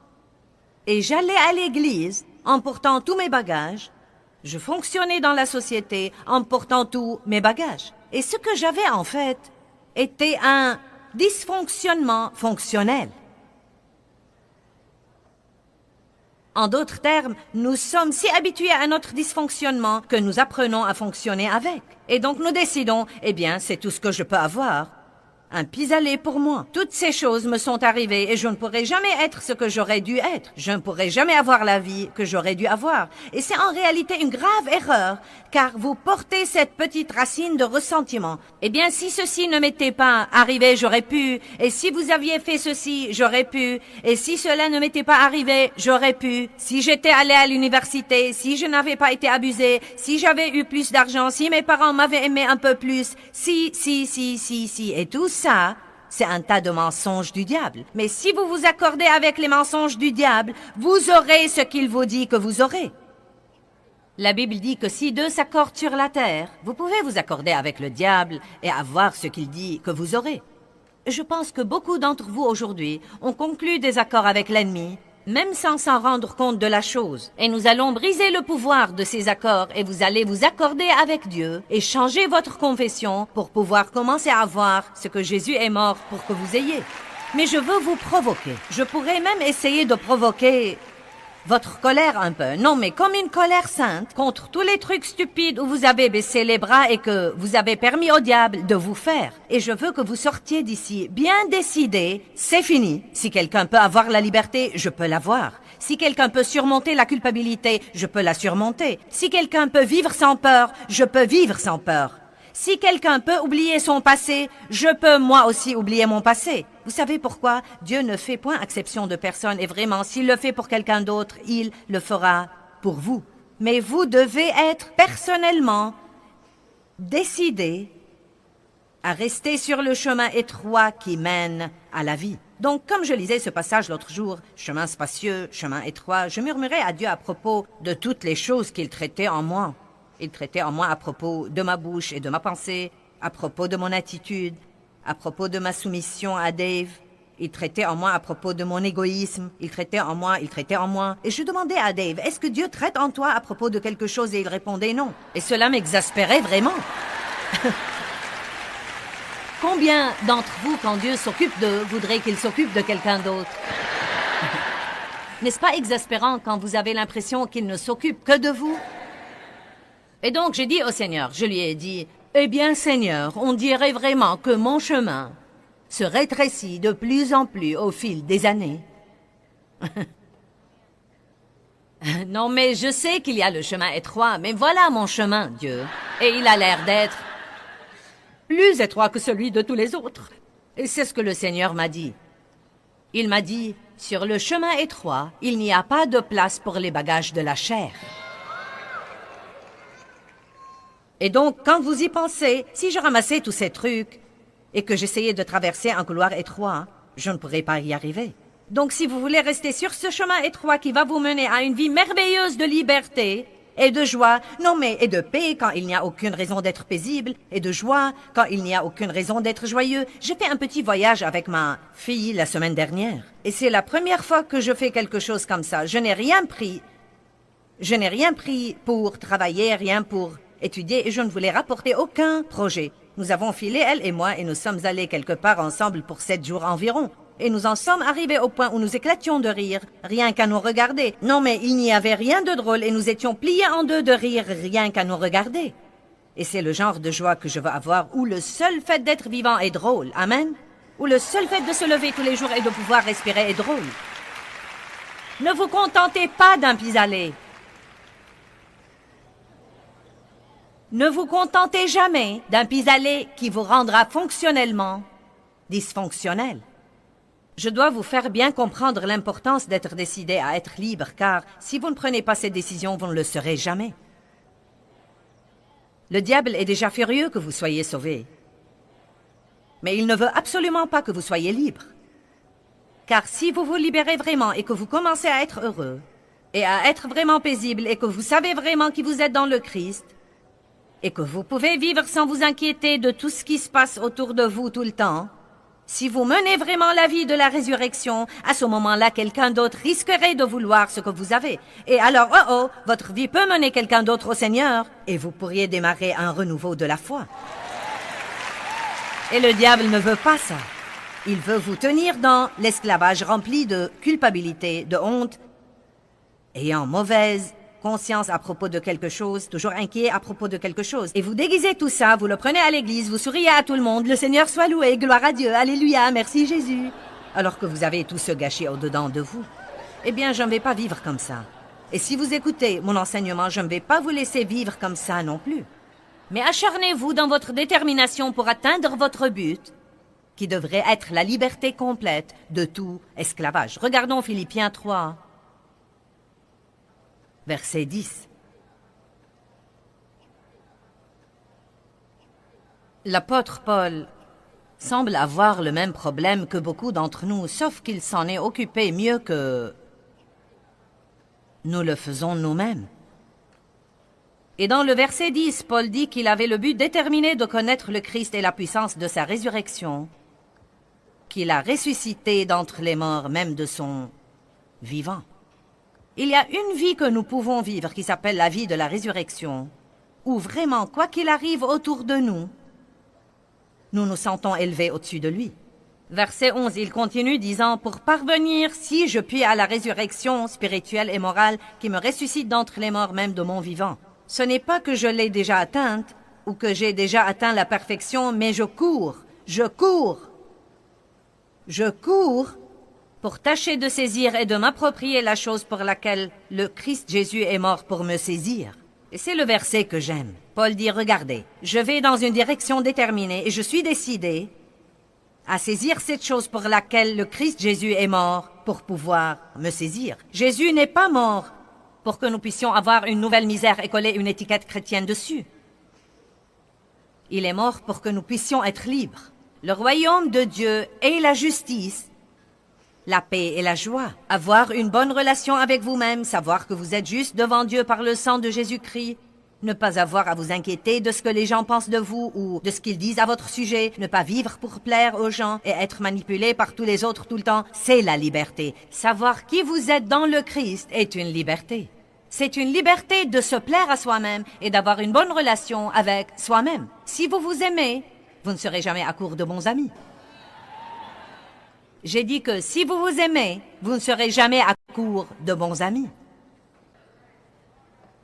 Et j'allais à l'église en portant tous mes bagages. Je fonctionnais dans la société en portant tous mes bagages. Et ce que j'avais en fait était un dysfonctionnement fonctionnel. En d'autres termes, nous sommes si habitués à notre dysfonctionnement que nous apprenons à fonctionner avec. Et donc nous décidons, eh bien, c'est tout ce que je peux avoir. Un pis-aller pour moi. Toutes ces choses me sont arrivées et je ne pourrai jamais être ce que j'aurais dû être. Je ne pourrai jamais avoir la vie que j'aurais dû avoir. Et c'est en réalité une grave erreur, car vous portez cette petite racine de ressentiment. Eh bien, si ceci ne m'était pas arrivé, j'aurais pu. Et si vous aviez fait ceci, j'aurais pu. Et si cela ne m'était pas arrivé, j'aurais pu. Si j'étais allé à l'université, si je n'avais pas été abusé, si j'avais eu plus d'argent, si mes parents m'avaient aimé un peu plus, si. Et tout ça, c'est un tas de mensonges du diable. Mais si vous vous accordez avec les mensonges du diable, vous aurez ce qu'il vous dit que vous aurez. La Bible dit que si deux s'accordent sur la terre, vous pouvez vous accorder avec le diable et avoir ce qu'il dit que vous aurez. Je pense que beaucoup d'entre vous aujourd'hui ont conclu des accords avec l'ennemi, même sans s'en rendre compte de la chose. Et nous allons briser le pouvoir de ces accords et vous allez vous accorder avec Dieu et changer votre confession pour pouvoir commencer à voir ce que Jésus est mort pour que vous ayez. Mais je veux vous provoquer. Je pourrais même essayer de provoquer votre colère un peu. Non, mais comme une colère sainte contre tous les trucs stupides où vous avez baissé les bras et que vous avez permis au diable de vous faire. Et je veux que vous sortiez d'ici bien décidé, c'est fini. Si quelqu'un peut avoir la liberté, je peux l'avoir. Si quelqu'un peut surmonter la culpabilité, je peux la surmonter. Si quelqu'un peut vivre sans peur, je peux vivre sans peur. Si quelqu'un peut oublier son passé, je peux moi aussi oublier mon passé. Vous savez pourquoi? Dieu ne fait point exception de personne et vraiment, s'il le fait pour quelqu'un d'autre, il le fera pour vous. Mais vous devez être personnellement décidé à rester sur le chemin étroit qui mène à la vie. Donc, comme je lisais ce passage l'autre jour, chemin spacieux, chemin étroit, je murmurais à Dieu à propos de toutes les choses qu'il traitait en moi. Il traitait en moi à propos de ma bouche et de ma pensée, à propos de mon attitude, à propos de ma soumission à Dave. Il traitait en moi à propos de mon égoïsme. Il traitait en moi. Et je demandais à Dave, est-ce que Dieu traite en toi à propos de quelque chose? Et il répondait non. Et cela m'exaspérait vraiment. Combien d'entre vous, quand Dieu s'occupe d'eux, voudraient qu'il s'occupe de quelqu'un d'autre? N'est-ce pas exaspérant quand vous avez l'impression qu'il ne s'occupe que de vous? Et donc, j'ai dit au Seigneur, je lui ai dit, « Eh bien, Seigneur, on dirait vraiment que mon chemin se rétrécit de plus en plus au fil des années. » Non, mais je sais qu'il y a le chemin étroit, mais voilà mon chemin, Dieu. Et il a l'air d'être plus étroit que celui de tous les autres. Et c'est ce que le Seigneur m'a dit. Il m'a dit, « Sur le chemin étroit, il n'y a pas de place pour les bagages de la chair. » Et donc, quand vous y pensez, si je ramassais tous ces trucs et que j'essayais de traverser un couloir étroit, je ne pourrais pas y arriver. Donc, si vous voulez rester sur ce chemin étroit qui va vous mener à une vie merveilleuse de liberté et de joie, non mais et de paix quand il n'y a aucune raison d'être paisible, et de joie quand il n'y a aucune raison d'être joyeux. J'ai fait un petit voyage avec ma fille la semaine dernière. Et c'est la première fois que je fais quelque chose comme ça. Je n'ai rien pris pour travailler, rien pour étudier et je ne voulais rapporter aucun projet. Nous avons filé, elle et moi, et nous sommes allés quelque part ensemble pour 7 jours environ. Et nous en sommes arrivés au point où nous éclations de rire, rien qu'à nous regarder. Non mais il n'y avait rien de drôle et nous étions pliés en deux de rire, rien qu'à nous regarder. Et c'est le genre de joie que je veux avoir où le seul fait d'être vivant est drôle, amen? Où le seul fait de se lever tous les jours et de pouvoir respirer est drôle. Ne vous contentez pas d'un pis-aller. Ne vous contentez jamais d'un pis-aller qui vous rendra fonctionnellement dysfonctionnel. Je dois vous faire bien comprendre l'importance d'être décidé à être libre, car si vous ne prenez pas cette décision, vous ne le serez jamais. Le diable est déjà furieux que vous soyez sauvés. Mais il ne veut absolument pas que vous soyez libre. Car si vous vous libérez vraiment et que vous commencez à être heureux, et à être vraiment paisible, et que vous savez vraiment qui vous êtes dans le Christ, et que vous pouvez vivre sans vous inquiéter de tout ce qui se passe autour de vous tout le temps, si vous menez vraiment la vie de la résurrection, à ce moment-là, quelqu'un d'autre risquerait de vouloir ce que vous avez. Et alors, votre vie peut mener quelqu'un d'autre au Seigneur, et vous pourriez démarrer un renouveau de la foi. Et le diable ne veut pas ça. Il veut vous tenir dans l'esclavage rempli de culpabilité, de honte, ayant mauvaise conscience à propos de quelque chose, toujours inquiet à propos de quelque chose. Et vous déguisez tout ça, vous le prenez à l'église, vous souriez à tout le monde, le Seigneur soit loué, gloire à Dieu, alléluia, merci Jésus. Alors que vous avez tout ce gâché au-dedans de vous. Eh bien, je ne vais pas vivre comme ça. Et si vous écoutez mon enseignement, je ne vais pas vous laisser vivre comme ça non plus. Mais acharnez-vous dans votre détermination pour atteindre votre but, qui devrait être la liberté complète de tout esclavage. Regardons Philippiens 3. Verset 10. L'apôtre Paul semble avoir le même problème que beaucoup d'entre nous, sauf qu'il s'en est occupé mieux que nous le faisons nous-mêmes. Et dans le verset 10, Paul dit qu'il avait le but déterminé de connaître le Christ et la puissance de sa résurrection, qu'il a ressuscité d'entre les morts, même de son vivant. Il y a une vie que nous pouvons vivre qui s'appelle la vie de la résurrection, où vraiment, quoi qu'il arrive autour de nous, nous nous sentons élevés au-dessus de lui. Verset 11, il continue disant « Pour parvenir, si je puis, à la résurrection spirituelle et morale qui me ressuscite d'entre les morts même de mon vivant. Ce n'est pas que je l'ai déjà atteinte ou que j'ai déjà atteint la perfection, mais je cours pour tâcher de saisir et de m'approprier la chose pour laquelle le Christ Jésus est mort pour me saisir. » Et c'est le verset que j'aime. Paul dit « Regardez, je vais dans une direction déterminée et je suis décidé à saisir cette chose pour laquelle le Christ Jésus est mort pour pouvoir me saisir. Jésus n'est pas mort pour que nous puissions avoir une nouvelle misère et coller une étiquette chrétienne dessus. Il est mort pour que nous puissions être libres. Le royaume de Dieu est la justice, la paix et la joie. Avoir une bonne relation avec vous-même, savoir que vous êtes juste devant Dieu par le sang de Jésus-Christ, ne pas avoir à vous inquiéter de ce que les gens pensent de vous ou de ce qu'ils disent à votre sujet, ne pas vivre pour plaire aux gens et être manipulé par tous les autres tout le temps, c'est la liberté. Savoir qui vous êtes dans le Christ est une liberté. C'est une liberté de se plaire à soi-même et d'avoir une bonne relation avec soi-même. Si vous vous aimez, vous ne serez jamais à court de bons amis. J'ai dit que si vous vous aimez, vous ne serez jamais à court de bons amis.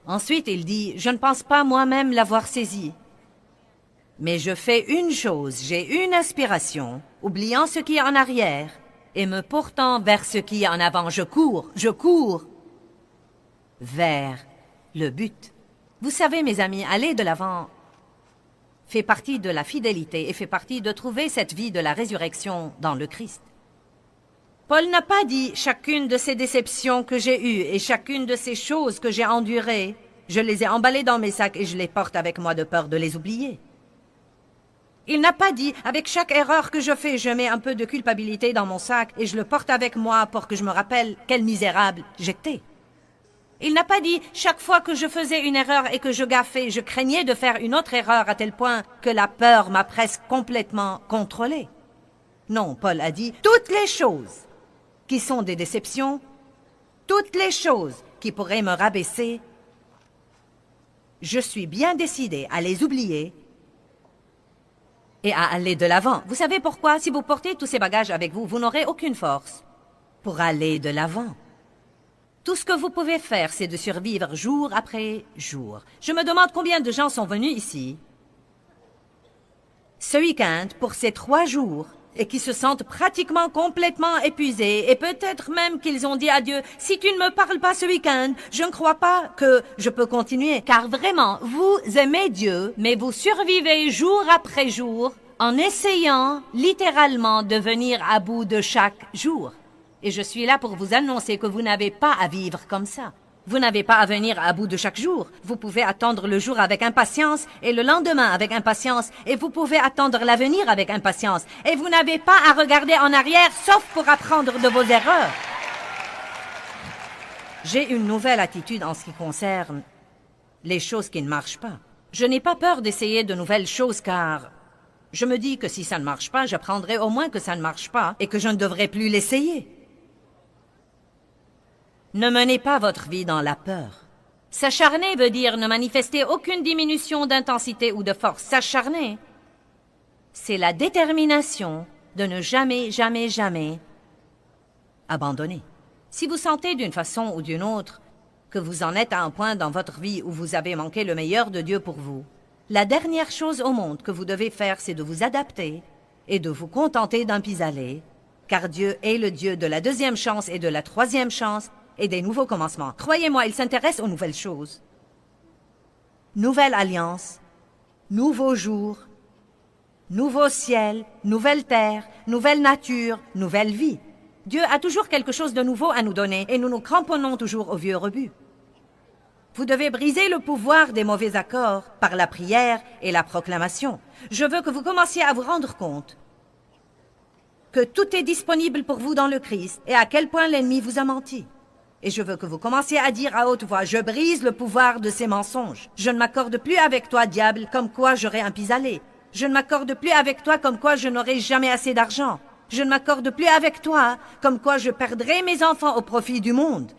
Ensuite, il dit, je ne pense pas moi-même l'avoir saisi. Mais je fais une chose, j'ai une aspiration, oubliant ce qui est en arrière et me portant vers ce qui est en avant. Je cours vers le but. Vous savez, mes amis, aller de l'avant fait partie de la fidélité et fait partie de trouver cette vie de la résurrection dans le Christ. Paul n'a pas dit « chacune de ces déceptions que j'ai eues et chacune de ces choses que j'ai endurées, je les ai emballées dans mes sacs et je les porte avec moi de peur de les oublier. » Il n'a pas dit « avec chaque erreur que je fais, je mets un peu de culpabilité dans mon sac et je le porte avec moi pour que je me rappelle quel misérable j'étais. » Il n'a pas dit « chaque fois que je faisais une erreur et que je gaffais, je craignais de faire une autre erreur à tel point que la peur m'a presque complètement contrôlé. » Non, Paul a dit « toutes les choses qui sont des déceptions, toutes les choses qui pourraient me rabaisser, Je suis bien décidée à les oublier et à aller de l'avant. Vous savez pourquoi? Si vous portez tous ces bagages avec vous, vous n'aurez aucune force pour aller de l'avant. Tout ce que vous pouvez faire, c'est de survivre jour après jour. Je me demande combien de gens sont venus ici ce week-end pour ces 3 jours et qui se sentent pratiquement complètement épuisés et peut-être même qu'ils ont dit à Dieu, si tu ne me parles pas ce week-end, je ne crois pas que je peux continuer. Car vraiment, vous aimez Dieu, mais vous survivez jour après jour en essayant littéralement de venir à bout de chaque jour. Et je suis là pour vous annoncer que vous n'avez pas à vivre comme ça. Vous n'avez pas à venir à bout de chaque jour. Vous pouvez attendre le jour avec impatience et le lendemain avec impatience et vous pouvez attendre l'avenir avec impatience. Et vous n'avez pas à regarder en arrière sauf pour apprendre de vos erreurs. J'ai une nouvelle attitude en ce qui concerne les choses qui ne marchent pas. Je n'ai pas peur d'essayer de nouvelles choses car je me dis que si ça ne marche pas, j'apprendrai au moins que ça ne marche pas et que je ne devrais plus l'essayer. Ne menez pas votre vie dans la peur. S'acharner veut dire ne manifester aucune diminution d'intensité ou de force. S'acharner, c'est la détermination de ne jamais, jamais, jamais abandonner. Si vous sentez d'une façon ou d'une autre que vous en êtes à un point dans votre vie où vous avez manqué le meilleur de Dieu pour vous, la dernière chose au monde que vous devez faire, c'est de vous adapter et de vous contenter d'un pis-aller, car Dieu est le Dieu de la 2e chance et de la 3e chance, et des nouveaux commencements. Croyez-moi, il s'intéresse aux nouvelles choses. Nouvelle alliance, nouveau jour, nouveau ciel, nouvelle terre, nouvelle nature, nouvelle vie. Dieu a toujours quelque chose de nouveau à nous donner et nous nous cramponnons toujours au vieux rebut. Vous devez briser le pouvoir des mauvais accords par la prière et la proclamation. Je veux que vous commenciez à vous rendre compte que tout est disponible pour vous dans le Christ et à quel point l'ennemi vous a menti. Et je veux que vous commenciez à dire à haute voix, je brise le pouvoir de ces mensonges. Je ne m'accorde plus avec toi, diable, comme quoi j'aurai un pis-aller. Je ne m'accorde plus avec toi comme quoi je n'aurai jamais assez d'argent. Je ne m'accorde plus avec toi comme quoi je perdrai mes enfants au profit du monde.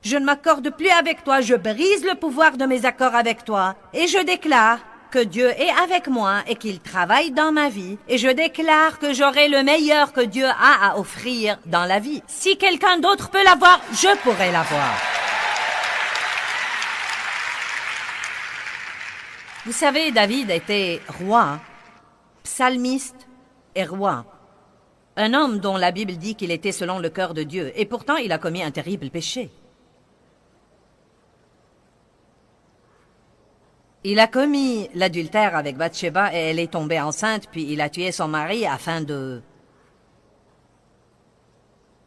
Je ne m'accorde plus avec toi, je brise le pouvoir de mes accords avec toi. Et je déclare que Dieu est avec moi et qu'il travaille dans ma vie. Et je déclare que j'aurai le meilleur que Dieu a à offrir dans la vie. Si quelqu'un d'autre peut l'avoir, je pourrai l'avoir. Vous savez, David était roi, psalmiste et roi. Un homme dont la Bible dit qu'il était selon le cœur de Dieu. Et pourtant, il a commis un terrible péché. Il a commis l'adultère avec Bathsheba et elle est tombée enceinte, puis il a tué son mari afin de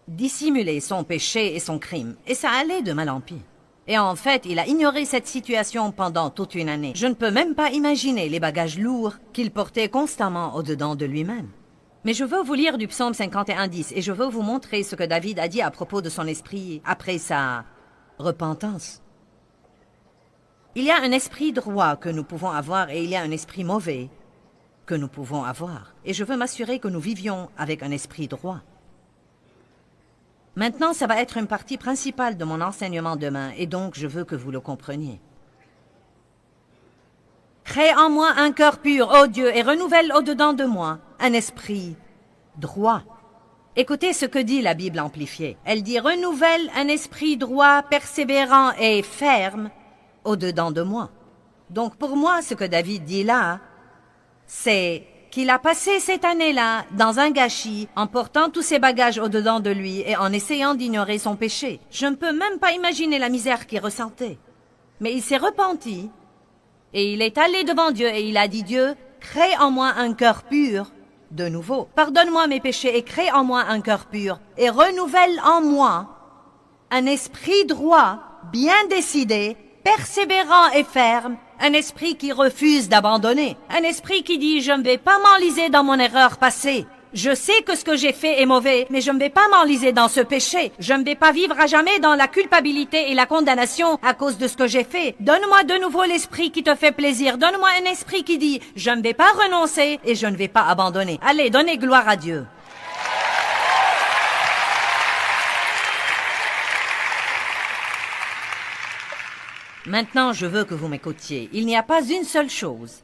dissimuler son péché et son crime. Et ça allait de mal en pis. Et en fait, il a ignoré cette situation pendant toute une année. Je ne peux même pas imaginer les bagages lourds qu'il portait constamment au-dedans de lui-même. Mais je veux vous lire du psaume 51:10 et je veux vous montrer ce que David a dit à propos de son esprit après sa repentance. Il y a un esprit droit que nous pouvons avoir et il y a un esprit mauvais que nous pouvons avoir. Et je veux m'assurer que nous vivions avec un esprit droit. Maintenant, ça va être une partie principale de mon enseignement demain et donc je veux que vous le compreniez. Crée en moi un cœur pur, ô Dieu, et renouvelle au-dedans de moi un esprit droit. Écoutez ce que dit la Bible amplifiée. Elle dit « Renouvelle un esprit droit, persévérant et ferme au-dedans de moi. » Donc pour moi, ce que David dit là, c'est qu'il a passé cette année-là dans un gâchis en portant tous ses bagages au-dedans de lui et en essayant d'ignorer son péché. Je ne peux même pas imaginer la misère qu'il ressentait. Mais il s'est repenti et il est allé devant Dieu et il a dit « Dieu, crée en moi un cœur pur de nouveau. Pardonne-moi mes péchés et crée en moi un cœur pur et renouvelle en moi un esprit droit, bien décidé, persévérant et ferme, un esprit qui refuse d'abandonner, un esprit qui dit « Je ne vais pas m'enliser dans mon erreur passée. Je sais que ce que j'ai fait est mauvais, mais je ne vais pas m'enliser dans ce péché. Je ne vais pas vivre à jamais dans la culpabilité et la condamnation à cause de ce que j'ai fait. Donne-moi de nouveau l'esprit qui te fait plaisir. Donne-moi un esprit qui dit « Je ne vais pas renoncer et je ne vais pas abandonner. » Allez, donnez gloire à Dieu. Maintenant, je veux que vous m'écoutiez. Il n'y a pas une seule chose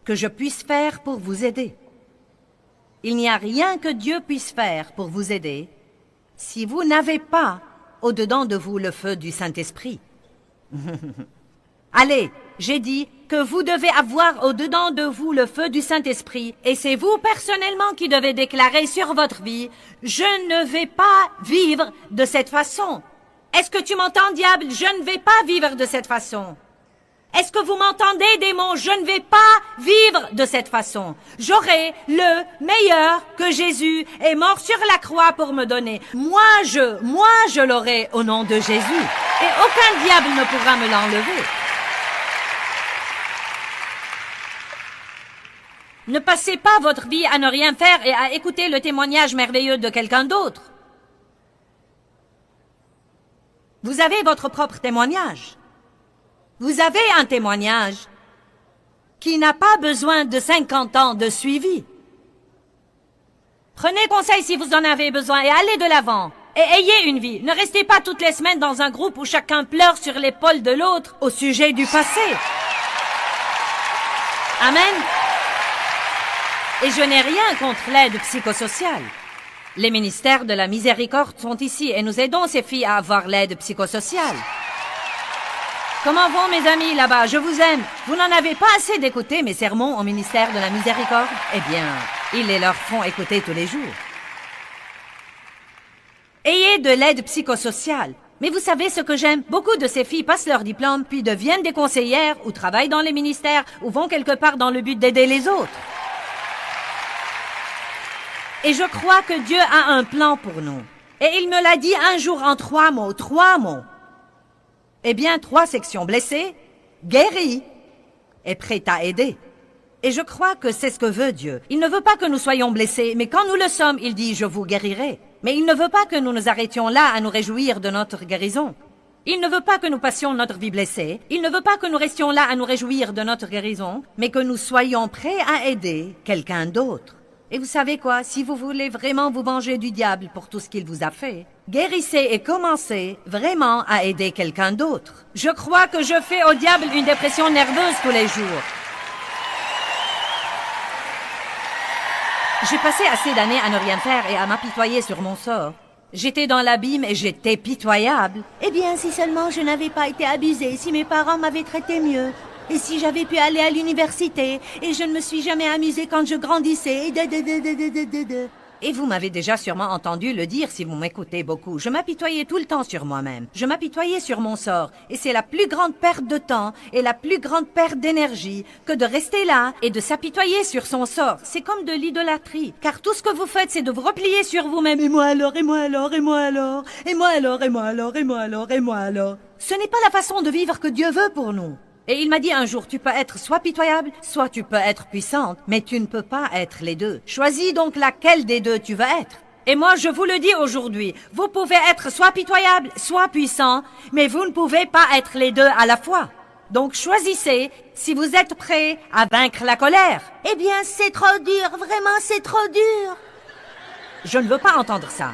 que je puisse faire pour vous aider. Il n'y a rien que Dieu puisse faire pour vous aider si vous n'avez pas au-dedans de vous le feu du Saint-Esprit. Allez, j'ai dit que vous devez avoir au-dedans de vous le feu du Saint-Esprit et c'est vous personnellement qui devez déclarer sur votre vie « Je ne vais pas vivre de cette façon ». Est-ce que tu m'entends, diable? Je ne vais pas vivre de cette façon. Est-ce que vous m'entendez, démon? Je ne vais pas vivre de cette façon. J'aurai le meilleur que Jésus est mort sur la croix pour me donner. Moi, je l'aurai au nom de Jésus. Et aucun diable ne pourra me l'enlever. Ne passez pas votre vie à ne rien faire et à écouter le témoignage merveilleux de quelqu'un d'autre. Vous avez votre propre témoignage. Vous avez un témoignage qui n'a pas besoin de 50 ans de suivi. Prenez conseil si vous en avez besoin et allez de l'avant. Et ayez une vie. Ne restez pas toutes les semaines dans un groupe où chacun pleure sur l'épaule de l'autre au sujet du passé. Amen. Et je n'ai rien contre l'aide psychosociale. Les ministères de la miséricorde sont ici et nous aidons ces filles à avoir l'aide psychosociale. Comment vont mes amis là-bas? Je vous aime. Vous n'en avez pas assez d'écouter mes sermons au ministère de la miséricorde? Eh bien, ils les leur font écouter tous les jours. Ayez de l'aide psychosociale. Mais vous savez ce que j'aime? Beaucoup de ces filles passent leur diplôme, puis deviennent des conseillères, ou travaillent dans les ministères, ou vont quelque part dans le but d'aider les autres. Et je crois que Dieu a un plan pour nous. Et il me l'a dit un jour en 3 mots, 3 mots. Eh bien, 3 sections: blessées, guéries et prêtes à aider. Et je crois que c'est ce que veut Dieu. Il ne veut pas que nous soyons blessés, mais quand nous le sommes, il dit « je vous guérirai ». Mais il ne veut pas que nous nous arrêtions là à nous réjouir de notre guérison. Il ne veut pas que nous passions notre vie blessée. Il ne veut pas que nous restions là à nous réjouir de notre guérison, mais que nous soyons prêts à aider quelqu'un d'autre. Et vous savez quoi? Si vous voulez vraiment vous venger du diable pour tout ce qu'il vous a fait, guérissez et commencez vraiment à aider quelqu'un d'autre. Je crois que je fais au diable une dépression nerveuse tous les jours. J'ai passé assez d'années à ne rien faire et à m'apitoyer sur mon sort. J'étais dans l'abîme et j'étais pitoyable. Eh bien, si seulement je n'avais pas été abusée, si mes parents m'avaient traité mieux, et si j'avais pu aller à l'université, et je ne me suis jamais amusée quand je grandissais, Et vous m'avez déjà sûrement entendu le dire si vous m'écoutez beaucoup. Je m'apitoyais tout le temps sur moi-même. Je m'apitoyais sur mon sort. Et c'est la plus grande perte de temps et la plus grande perte d'énergie que de rester là et de s'apitoyer sur son sort. C'est comme de l'idolâtrie. Car tout ce que vous faites, c'est de vous replier sur vous-même. Et moi alors, et moi alors, et moi alors, et moi alors, et moi alors, et moi alors, et moi alors. Ce n'est pas la façon de vivre que Dieu veut pour nous. Et il m'a dit un jour, tu peux être soit pitoyable, soit tu peux être puissante, mais tu ne peux pas être les deux. Choisis donc laquelle des deux tu veux être. Et moi, je vous le dis aujourd'hui, vous pouvez être soit pitoyable, soit puissant, mais vous ne pouvez pas être les deux à la fois. Donc choisissez si vous êtes prêt à vaincre la colère. Eh bien, c'est trop dur, vraiment, c'est trop dur. Je ne veux pas entendre ça.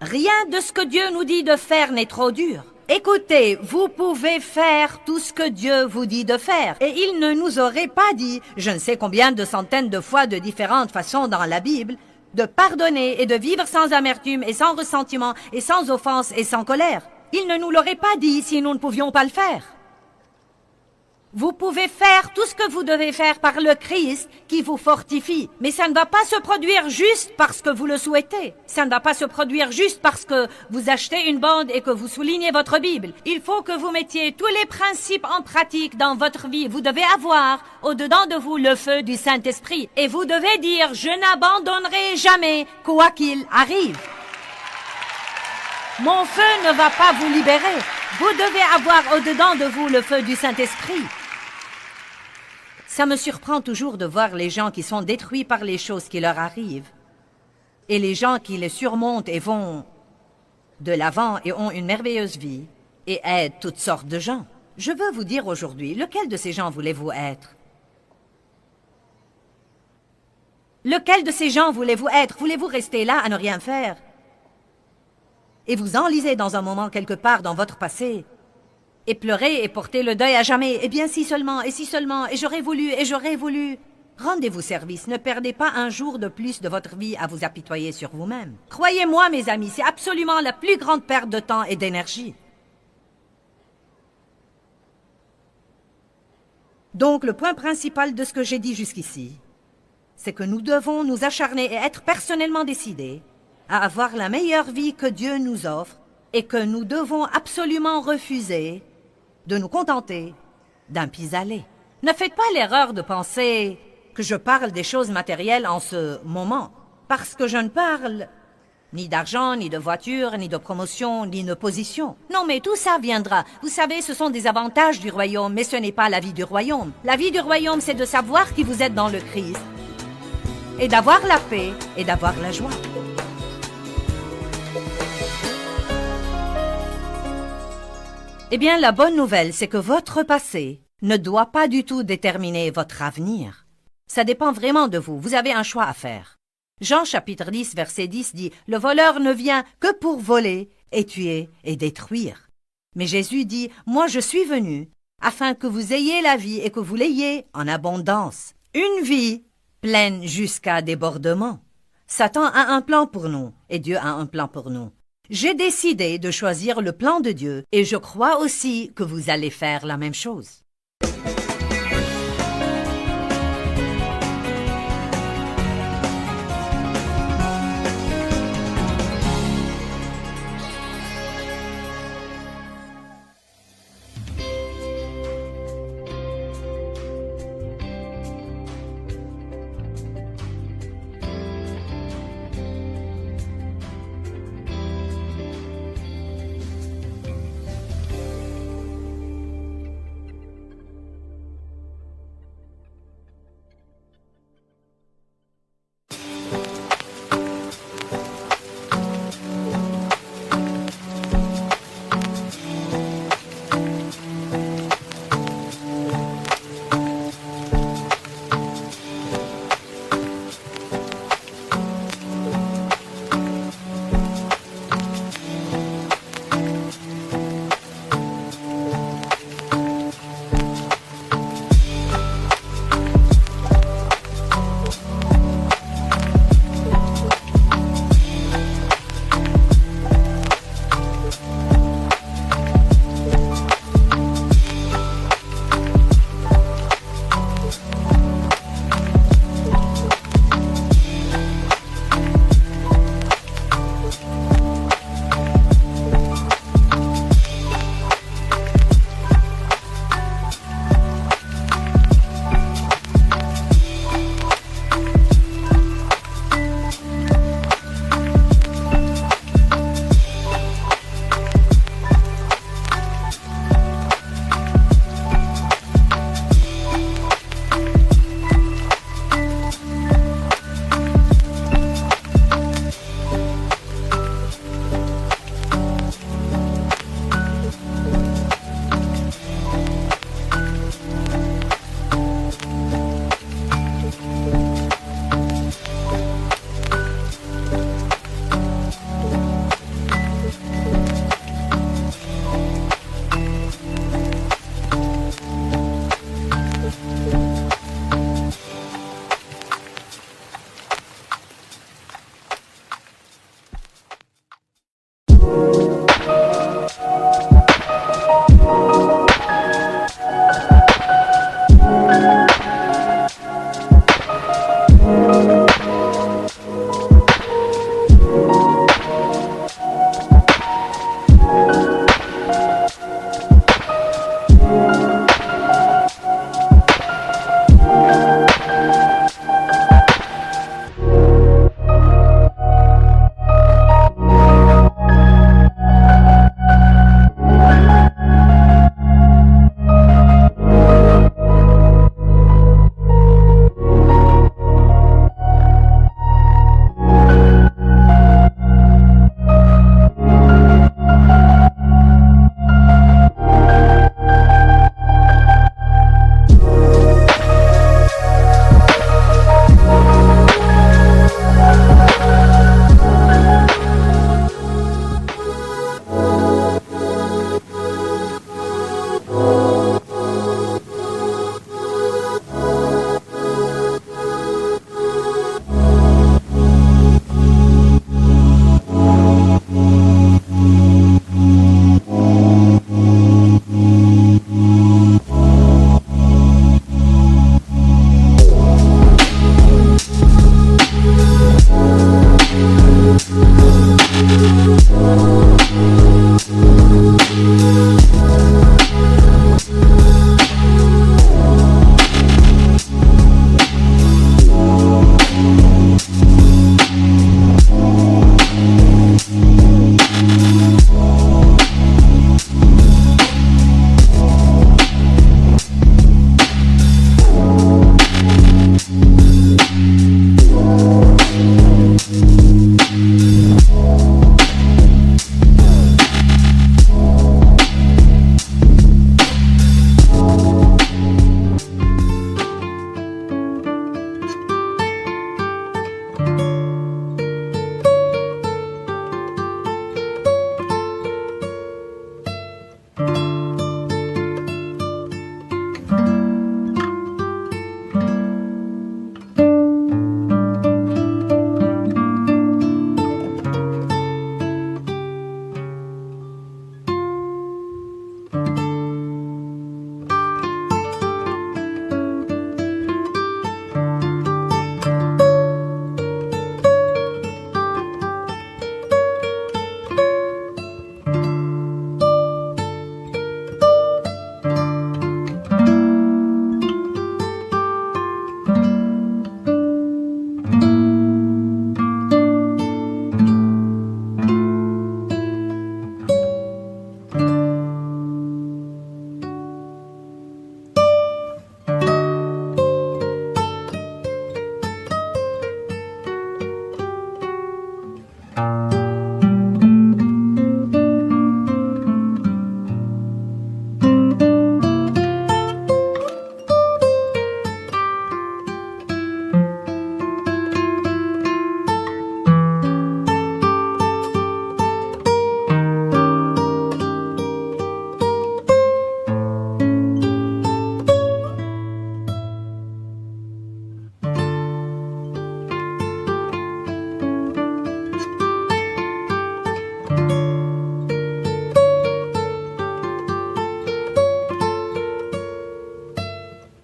Rien de ce que Dieu nous dit de faire n'est trop dur. Écoutez, vous pouvez faire tout ce que Dieu vous dit de faire. Et il ne nous aurait pas dit, je ne sais combien de centaines de fois de différentes façons dans la Bible, de pardonner et de vivre sans amertume et sans ressentiment et sans offense et sans colère. Il ne nous l'aurait pas dit si nous ne pouvions pas le faire. Vous pouvez faire tout ce que vous devez faire par le Christ qui vous fortifie. Mais ça ne va pas se produire juste parce que vous le souhaitez. Ça ne va pas se produire juste parce que vous achetez une bande et que vous soulignez votre Bible. Il faut que vous mettiez tous les principes en pratique dans votre vie. Vous devez avoir au-dedans de vous le feu du Saint-Esprit. Et vous devez dire, je n'abandonnerai jamais, quoi qu'il arrive. Mon feu ne va pas vous libérer. Vous devez avoir au-dedans de vous le feu du Saint-Esprit. Ça me surprend toujours de voir les gens qui sont détruits par les choses qui leur arrivent et les gens qui les surmontent et vont de l'avant et ont une merveilleuse vie et aident toutes sortes de gens. Je veux vous dire aujourd'hui, lequel de ces gens voulez-vous être? Lequel de ces gens voulez-vous être? Voulez-vous rester là à ne rien faire? et vous enlisez dans un moment quelque part dans votre passé, et pleurez et portez le deuil à jamais, et bien si seulement, et j'aurais voulu, et j'aurais voulu. Rendez-vous service, ne perdez pas un jour de plus de votre vie à vous apitoyer sur vous-même. Croyez-moi, mes amis, c'est absolument la plus grande perte de temps et d'énergie. Donc, le point principal de ce que j'ai dit jusqu'ici, c'est que nous devons nous acharner et être personnellement décidés à avoir la meilleure vie que Dieu nous offre et que nous devons absolument refuser de nous contenter d'un pis-aller. Ne faites pas l'erreur de penser que je parle des choses matérielles en ce moment, parce que je ne parle ni d'argent, ni de voiture, ni de promotion, ni de position. Non, mais tout ça viendra. Vous savez, ce sont des avantages du royaume, mais ce n'est pas la vie du royaume. La vie du royaume, c'est de savoir qui vous êtes dans le Christ, et d'avoir la paix, et d'avoir la joie. Eh bien, la bonne nouvelle, c'est que votre passé ne doit pas du tout déterminer votre avenir. Ça dépend vraiment de vous. Vous avez un choix à faire. Jean chapitre 10, verset 10 dit « Le voleur ne vient que pour voler et tuer et détruire. » Mais Jésus dit « Moi je suis venu afin que vous ayez la vie et que vous l'ayez en abondance. Une vie pleine jusqu'à débordement. » Satan a un plan pour nous et Dieu a un plan pour nous. J'ai décidé de choisir le plan de Dieu et je crois aussi que vous allez faire la même chose.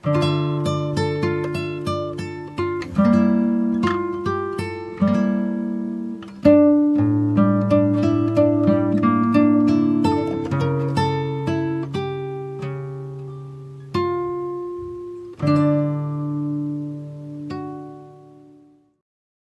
Maman.